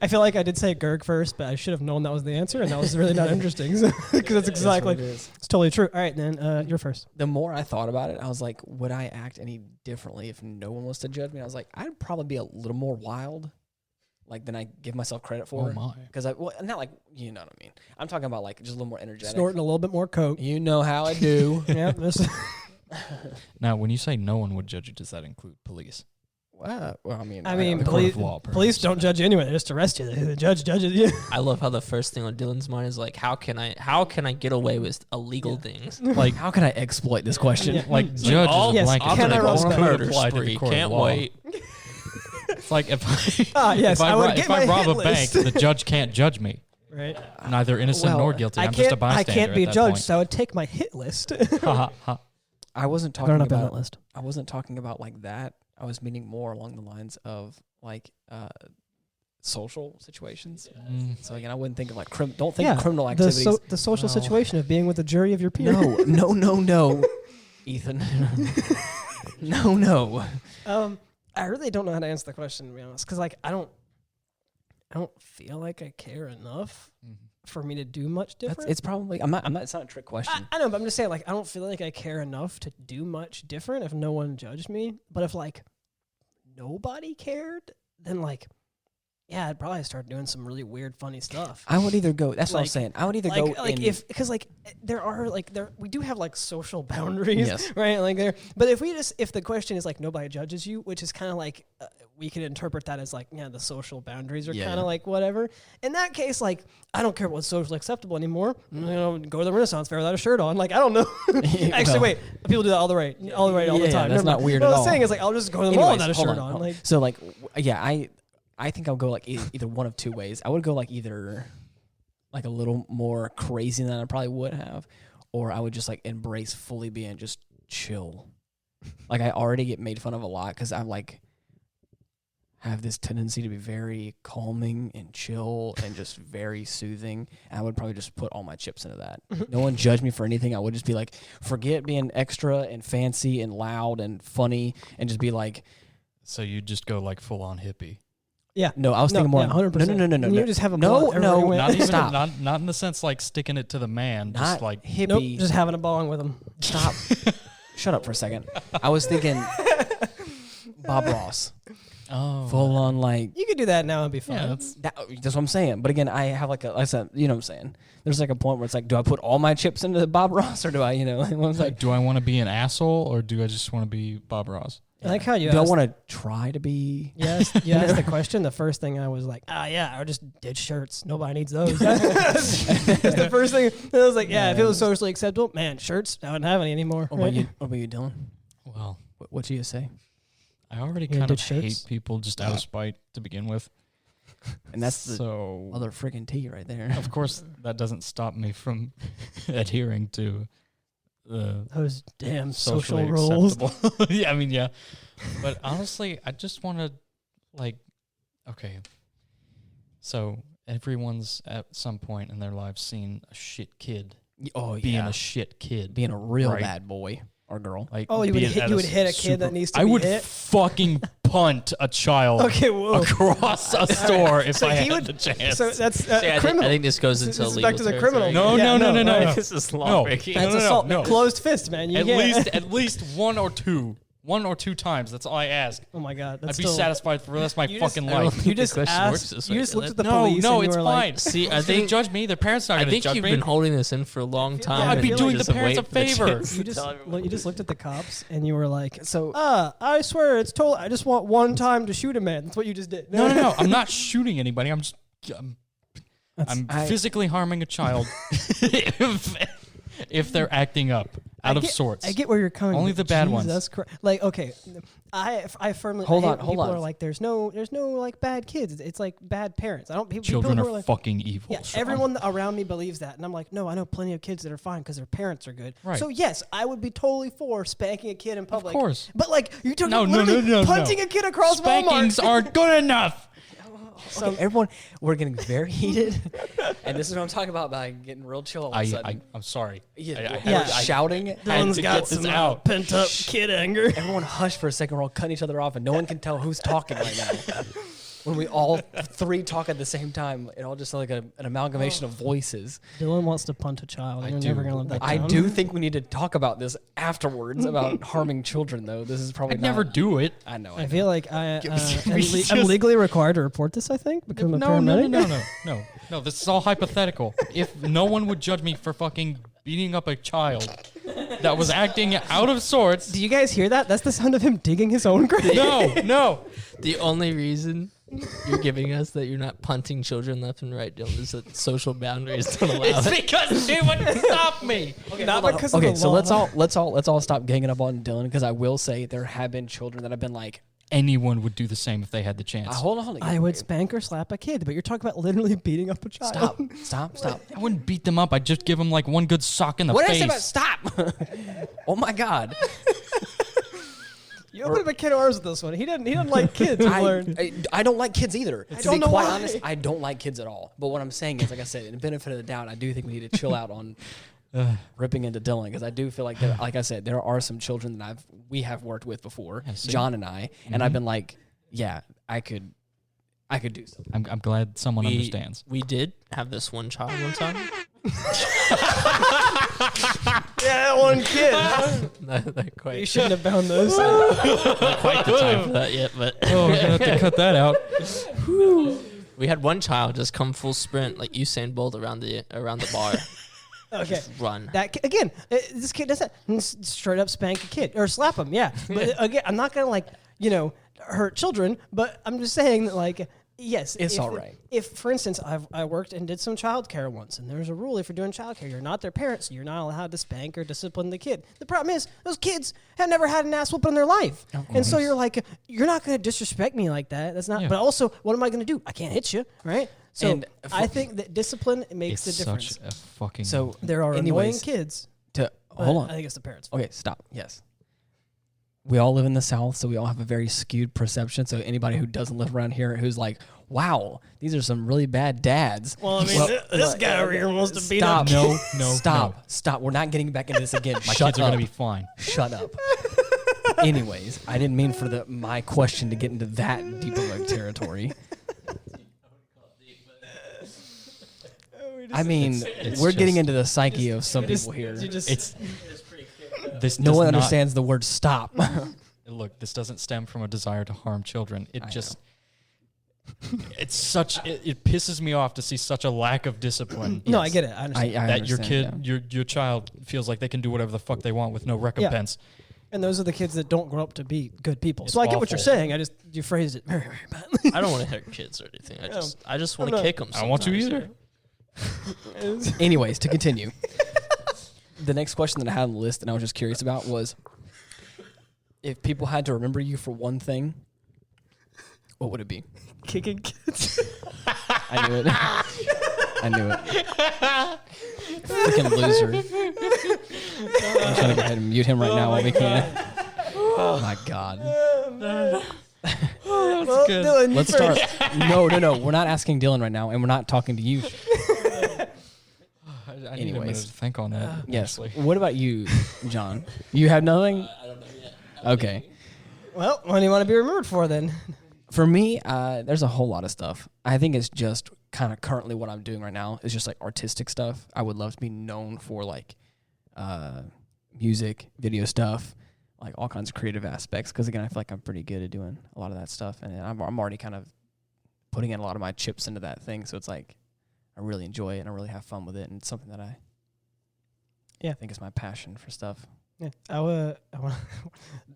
I feel like I did say Gerg first, but I should have known that was the answer, and that was really not interesting because it's exactly, That's what it is. it's totally true. All right, then you're first. The more I thought about it, I was like, would I act any differently if no one was to judge me? I was like, I'd probably be a little more wild, like than I give myself credit for. Oh my. Because not like, you know what I mean. I'm talking about like just a little more energetic. Snorting a little bit more coke. You know how I do. Yeah, this, Now, when you say no one would judge you, does that include police? Well, I mean, the court of law, police don't judge you anyway. They just arrest you. The judge judges you. I love how the first thing on Dylan's mind is like, how can I get away with illegal things? like, how can I exploit this question? Yeah. Like judge All is a blanket. can I term. roast It could murder apply to the spree? court of Can't law. wait. It's like if I Yes, I would get if I my rob hit a bank, list. the judge can't judge me. Right. Neither innocent Well, nor guilty. I I'm just a can't. I bystander. can't be at that judged, point. so I would take my hit list. Ha, ha, ha. I wasn't They're talking not on that about. list. I wasn't talking about like that. I was meaning more along the lines of like social situations. So again, I wouldn't think of like don't think of criminal activities. The social No. situation of being with a jury of your peers. No, Ethan. No. I really don't know how to answer the question, to be honest, because like I don't feel like I care enough for me to do much different. It's probably. I'm not. It's not a trick question. I know, but I'm just saying, like, I don't feel like I care enough to do much different if no one judged me. But if like nobody cared, then like, yeah, I'd probably start doing some really weird, funny stuff. I would either go. That's what I'm Like- saying. I would either Like, go like in. if because like we do have like social boundaries, Yes. right? Like there, but if the question is like nobody judges you, which is kind of like we could interpret that as like the social boundaries are Yeah. kind of like whatever. In that case, like I don't care what's socially acceptable anymore. Go to the Renaissance Fair without a shirt on. Like I don't know. Actually, Well, wait, people do that all the way, all the Yeah, time. that's Never not mind. weird What at I was all. saying is like I'll just go to the mall Anyways, without a hold shirt on, on. hold- Like So like, I think I'll go like either one of two ways. I would go like either like a little more crazy than I probably would have, or I would just like embrace fully being just chill. Like I already get made fun of a lot because I'm like have this tendency to be very calming and chill and just very soothing. And I would probably just put all my chips into that. No one judge me for anything. I would just be like, forget being extra and fancy and loud and funny, and just be like, So you just go like full on hippie. yeah. no, I was thinking more. 100%. No. You just have a no, blunt everywhere you no, went. Not even Stop. not in the sense like sticking it to the man. Not Just like hippie. Nope, just having a bong with them. Stop. Shut up for a second. I was thinking Bob Ross. Full on like You could do that now and be fine. yeah, that's that's what I'm saying. But again, I have like I said, you know what I'm saying. There's like a point where it's like, do I put all my chips into Bob Ross or do I, like, I was like, do I want to be an asshole or do I just want to be Bob Ross? I like how you do I asked, want to try to be? you asked the question. The first thing I was like, yeah, I just did shirts. Nobody needs those. That's the first thing. I was like, yeah, if it was socially acceptable, man, shirts, I wouldn't have any anymore. What about you? What about you, Dylan? Well, What do you say? I already You kind did of hate shirts? people just out of spite to begin with. And that's the so other freaking tea right there. of course that doesn't stop me from adhering to the Those damn socially social rules. acceptable. Yeah, I mean, yeah. But honestly, I just want to, like, okay. So everyone's at some point in their lives seen a shit kid Oh being yeah, a shit kid. being a real Right. bad boy or girl. Like, Oh, you be would it hit at you would hit a kid that super- needs to I be would hit. fucking punt a child Okay, whoa. across a store if So I he had would- the chance. So that's See, I criminal. think this goes This into is legal back to the territory. criminal. No, Yeah, no, no, no, no. This is No. law breaking. That's No, no, assault. no. Closed fist, man. You At can't. least one or two times. That's all I ask. Oh my god, I'd that's be still, satisfied for the rest of my You just- fucking I don't life. think You the just question works asked. this You way, just looked Dylan. at the No, police. no, and you it's were fine. Like, See, I They think judge me. Their parents not I going to think judge you've me. been holding this in for a long time. I'd and be you doing the just parents wait a for the favor. chance you to tell everyone. just looked at the cops and you were like, So I swear it's total. I just want one time to shoot a man. That's what you just did. No. I'm not shooting anybody. I'm just. I'm I- physically harming a child if they're acting up out of sorts. I get where you're coming. Only from. the bad Jesus ones. Christ. Like, okay, I firmly Hold I hate on, when hold people on. are like, there's no like bad kids. It's like bad parents. I don't people Children who are are like, fucking evil. yeah, Sean. everyone around me believes that, and I'm like, no, I know plenty of kids that are fine because their parents are good. Right. So yes, I would be totally for spanking a kid in public. Of course. But like, you're talking No, no, literally no, no, punting no. a kid across Spankings Walmart. aren't good enough. okay, everyone, we're getting very heated, and this is what I'm talking about by getting real chill all of a sudden. I'm sorry. Yeah, I- Yeah. shouting. Dylan's to got get this some out. pent up kid anger. Everyone hush for a second. We're all cutting each other off, and no one can tell who's talking right now. When we all three talk at the same time, it all just like an amalgamation of voices. Dylan wants to punt a child. I You're do. never gonna live that I down. do think we need to talk about this afterwards about harming children, though. This is probably I'd never not- do it. I know. I feel like I'm just- legally required to report this. I think become a paramedic. No. This is all hypothetical. If no one would judge me for fucking beating up a child that was acting out of sorts. Do you guys hear that? That's the sound of him digging his own grave. No. The only reason you're giving us that you're not punting children left and right, Dylan, is that social boundaries don't allow It's it. because they wouldn't stop me. Okay, not because of Okay, the so law. let's all stop ganging up on Dylan because I will say there have been children that have been like, Anyone would do the same if they had the chance. hold on. I would spank or slap a kid, but you're talking about literally beating up a child. Stop. I wouldn't beat them up. I'd just give them like one good sock in the What did I face. say about stop? Oh my God. You opened up a can of worms with this one. He didn't like kids. We learned. I don't like kids either. To don't be know quite why. honest, I don't like kids at all. But what I'm saying is, like I said, in the benefit of the doubt, I do think we need to chill out on ripping into Dylan because I do feel like, like I said, there are some children that we have worked with before, Yeah, see? John and I, and I've been like, yeah, I could do something. I'm glad someone understands. We did have this one child one time. Yeah, that one kid. Not You quite, shouldn't have bound those. not quite the time for that yet, but Oh, we're gonna have to cut that out. we had one child just come full sprint like Usain Bolt around the bar. Okay. Run. Again, this kid doesn't straight up spank a kid or slap him. Yeah, but again, I'm not gonna hurt children. But I'm just saying that yes, It's if- all right. If, for instance, I worked and did some childcare once, and there's a rule if you're doing childcare, you're not their parents, so you're not allowed to spank or discipline the kid. The problem is those kids have never had an ass whooping in their life, and so you're like, you're not gonna disrespect me like that. That's not. Yeah. But also, what am I gonna do? I can't hit you, right? So And I think that discipline makes It's the difference. such a fucking. So There are annoying anyways, kids. hold but on. I think it's the parents. Okay, stop. Yes. We all live in the South, so we all have a very skewed perception. So anybody who doesn't live around here who's like, wow, these are some really bad dads. Well, I mean, this guy over here wants to beat Stop. up. No, Stop. We're not getting back into this again. my Shut kids are up. gonna be fine. Shut up. Anyways, I didn't mean for my question to get into that deep of a territory. I mean, it's we're getting just- into the psyche of some people here. It's this. No does one not- understands the word stop. Look, this doesn't stem from a desire to harm children. It I just. It's such. It pisses me off to see such a lack of discipline. No, I get it. I understand. I That your understand, kid, your child feels like they can do whatever the fuck they want with no recompense. And those are the kids that don't grow up to be good people. It's So I get what you're awful. saying. You phrased it very, very badly. I don't want to hit kids or anything. I just want I'm to not- kick them. I don't want to either. Anyways, to continue. The next question that I had on the list and I was just curious about was if people had to remember you for one thing, what would it be? Kicking kids. I knew it. I knew it. Freaking loser. I'm trying to go ahead and mute him right now while we can. Oh my God. Well, good. Dylan, Let's start. No. We're not asking Dylan right now, and we're not talking to you. I need a minute Anyways. to think on that. Yes. actually. What about you, John? You have nothing? I don't know yet. Okay. Well, what do you want to be remembered for then? For me, there's a whole lot of stuff. I think it's just kind of currently what I'm doing right now is just like artistic stuff. I would love to be known for like music, video stuff, like all kinds of creative aspects. Because again, I feel like I'm pretty good at doing a lot of that stuff, and I'm already kind of putting in a lot of my chips into that thing. So it's like I really enjoy it and I really have fun with it, and it's something that I think is my passion for stuff. Yeah, I want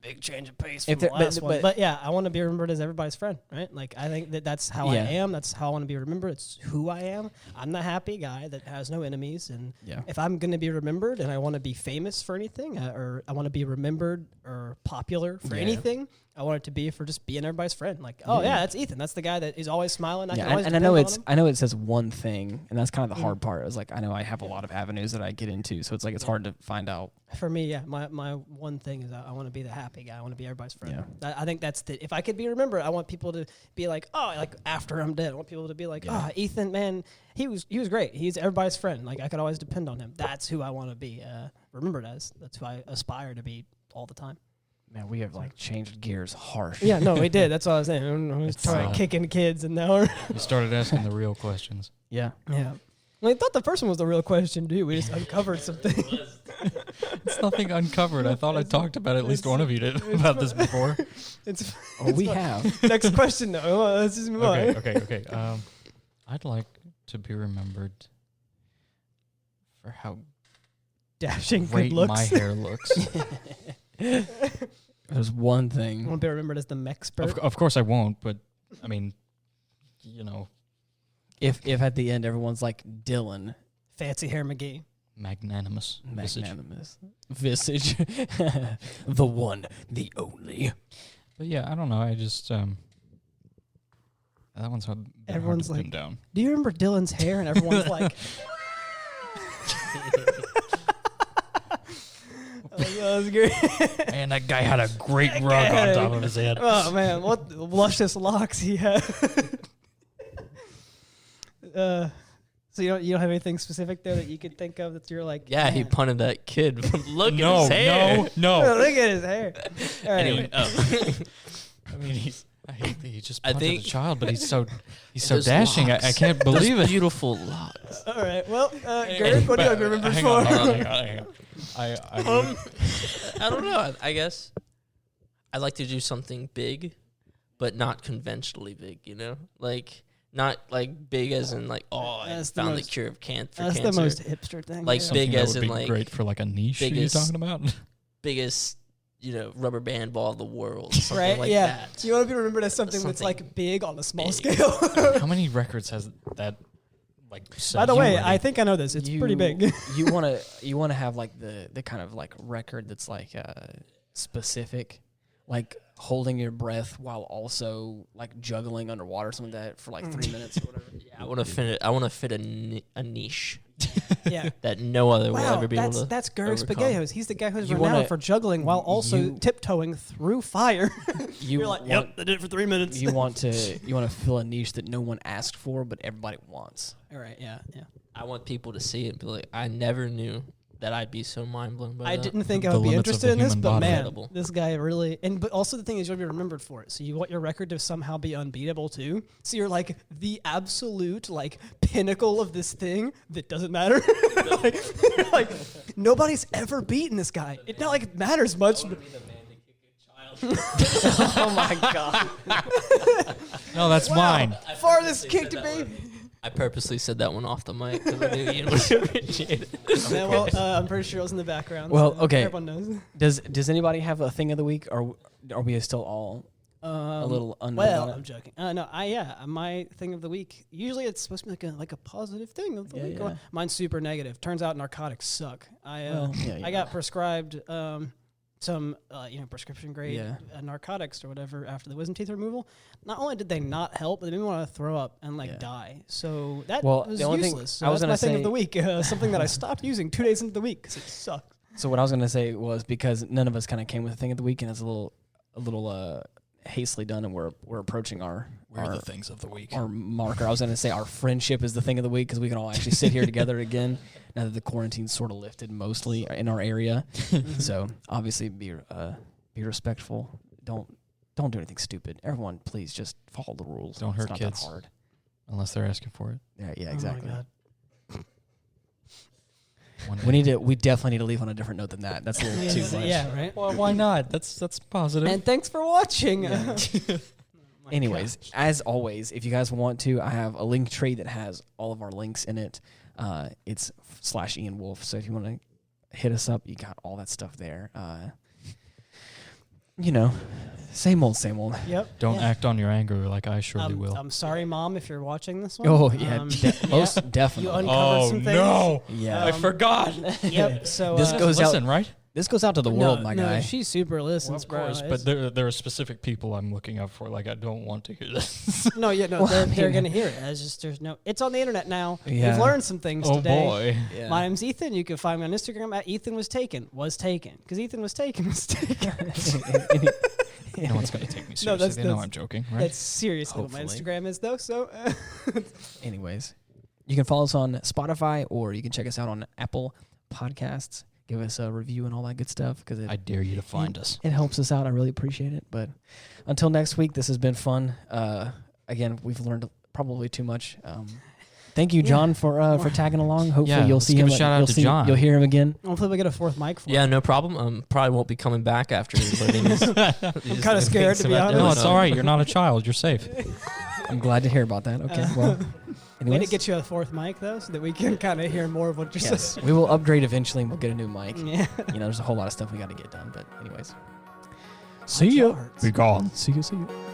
big change of pace from If the there- last but- one. but- But yeah, I want to be remembered as everybody's friend, right? Like I think that's how I Yeah. am. That's how I want to be remembered. It's who I am. I'm the happy guy that has no enemies. And Yeah. if I'm going to be remembered and I want to be famous for anything, or I want to be remembered or popular for Yeah. anything, I want it to be for just being everybody's friend. Like, oh yeah, that's Ethan. That's the guy that is always smiling. I can Yeah, always and I depend know on him. I know it says one thing, and that's kind of the hard part. Is like I know I have a lot of avenues that I get into, so it's like it's hard to find out. For me, yeah, my one thing is I want to be the happy guy. I want to be everybody's friend. Yeah. I think that's if I could be remembered, I want people to be like, oh, like after I'm dead, I want people to be like, Yeah. oh, Ethan, man, he was great. He's everybody's friend. Like I could always depend on him. That's who I want to be remembered as. That's who I aspire to be all the time. Man, we have like changed gears harsh. Yeah, no, we did. That's what I was saying. I was It's, trying kicking kids, and now we're You started asking the real questions. Yeah. yeah. Well, I thought the first one was the real question too. We just uncovered something. It's nothing uncovered. I thought I talked about at least one of you did about this before. It's Oh, we fine. have. Next question though. Come on, let's just move on. Okay. I'd like to be remembered for how Dashing great good looks. my hair looks. There's one I thing. won't be remembered as the Mexpert. Of course I won't, but I mean, you know, If at the end everyone's like Dylan, Fancy Hair McGee. magnanimous. visage. magnanimous visage, the one, the only. But yeah, I don't know. I just that one's hard. Everyone's hard to like- pin down. Do you remember Dylan's hair? And everyone's like, oh, that was great. Man, that guy had a great rug on top of his head. Oh man, what luscious locks he had. So you don't have anything specific there that you could think of that you're like, Yeah, he man, punted that kid. Look No, at his hair. no. look at his hair. All right. Anyway, I mean, I hate that he just I punted think- a child, but he's so Those dashing. I locks. can't believe Those it. beautiful locks. All right. Well, Gert, what do you have to remember Hang for? on, hang on. I I don't know. I guess I like to do something big, but not conventionally big. You know, like not like big as in like I That's the found the most- cure of cancer. That's the most hipster thing. Like yeah. something big that as would in, be like, great for like a niche. Are you biggest- talking about? biggest, rubber band ball of the world. Something right? like yeah. that. You want to be remembered as something that's Something like big on a small big. scale. How many records has that? Like, By the set way, already? I think I know this. It's pretty big. you wanna have like the kind of like record that's like specific, like holding your breath while also like juggling underwater, something like that for like 3 minutes or whatever. Yeah, I want to fit it. I want to fit a niche Yeah. that no other will Wow, ever be able to. that's Gert overcome. Spaghettios. He's the guy who's You renowned wanna- for juggling while also you- tiptoeing through fire. You You're like, want, yep, I did it for 3 minutes. you want to fill a niche that no one asked for, but everybody wants. All right, yeah. I want people to see it and be like, I never knew that I'd be so mind blown by I that. didn't think I The would be limits of interested the in this, human but body. man, Incredible. this guy really. But also the thing is, you'll be remembered for it. So you want your record to somehow be unbeatable too. So you're like the absolute like pinnacle of this thing that doesn't matter. like nobody's ever beaten this guy. It not like it matters much. But Oh my god! No, that's mine. farthest kick to baby. I purposely said that one off the mic because I knew Ian would appreciate it. Yeah, well, I'm pretty sure it was in the background. Well, so okay. Everyone knows. Does anybody have a thing of the week, or are we still all a little unknown Well, on it? I'm joking. No, my thing of the week. Usually, it's supposed to be like a positive thing of the Yeah, week. yeah. Mine's super negative. Turns out narcotics suck. Well, yeah, I got prescribed some prescription grade Yeah. narcotics or whatever after the wisdom teeth removal. Not only did they not help, but they made me want to throw up and Yeah. die. So that Well, was the only thing useless. So I was that's my gonna thing of say- the week. Something that I stopped using 2 days into the week because it sucked. So what I was gonna say was because none of us kind of came with a thing of the week, and it's a little hastily done, and we're approaching our things of the week. our marker. I was gonna say our friendship is the thing of the week because we can all actually sit here together again now that the quarantine's sort of lifted mostly in our area. So obviously be respectful. Don't do anything stupid. Everyone, please just follow the rules. Don't It's hurt not kids. that hard. Unless they're asking for it. Yeah, Oh my exactly. God. We definitely need to leave on a different note than that. That's a little too much. Yeah, right. Well, why not? That's positive. And thanks for watching. Yeah. My Anyways, gosh. as always, if you guys want to, I have a link tree that has all of our links in it. It's /Ian Wolf. So if you want to hit us up, you got all that stuff there. Same old. Yep. Don't yeah. act on your anger like I surely will. I'm sorry, Mom, if you're watching this one. Oh yeah, Yeah. most You definitely. uncovered some things. Yeah, I forgot. Yep. So This goes out- Listen, right? this goes out to the world, my guy. She super listens, Well, of bro. course, but there are specific people I'm looking out for. Like, I don't want to hear this. Well, I they're mean- gonna hear it. There's no. It's on the internet now. Yeah. We've learned some things Oh, today. boy. Yeah. My name's Ethan. You can find me on Instagram at Ethan was taken because Ethan was taken. No one's going to take me seriously. No, that's- they know that's- I'm joking, right? That's seriously what my Hopefully. Instagram is, though. So Anyways, you can follow us on Spotify or you can check us out on Apple Podcasts. Give us a review and all that good stuff because I dare you to find us. it helps us out. I really appreciate it. But until next week, this has been fun. Again, we've learned probably too much. Thank you, John, for tagging along. Hopefully, Yeah, you'll let's see give him. a shout out you'll to see- John. You'll hear him again. hopefully we get a fourth mic for Yeah, him. no problem. Probably won't be coming back after living this. I'm kinda scared, to be honest. No, it's all right. You're not a child. You're safe. I'm glad to hear about that. Okay, well, We need anyways, to get you a fourth mic though, so that we can kind of hear more of what you're yes, saying. we will upgrade eventually and we'll get a new mic. Yeah. There's a whole lot of stuff we got to get done. But anyways, See ya. Charts. Be gone. See ya. See ya.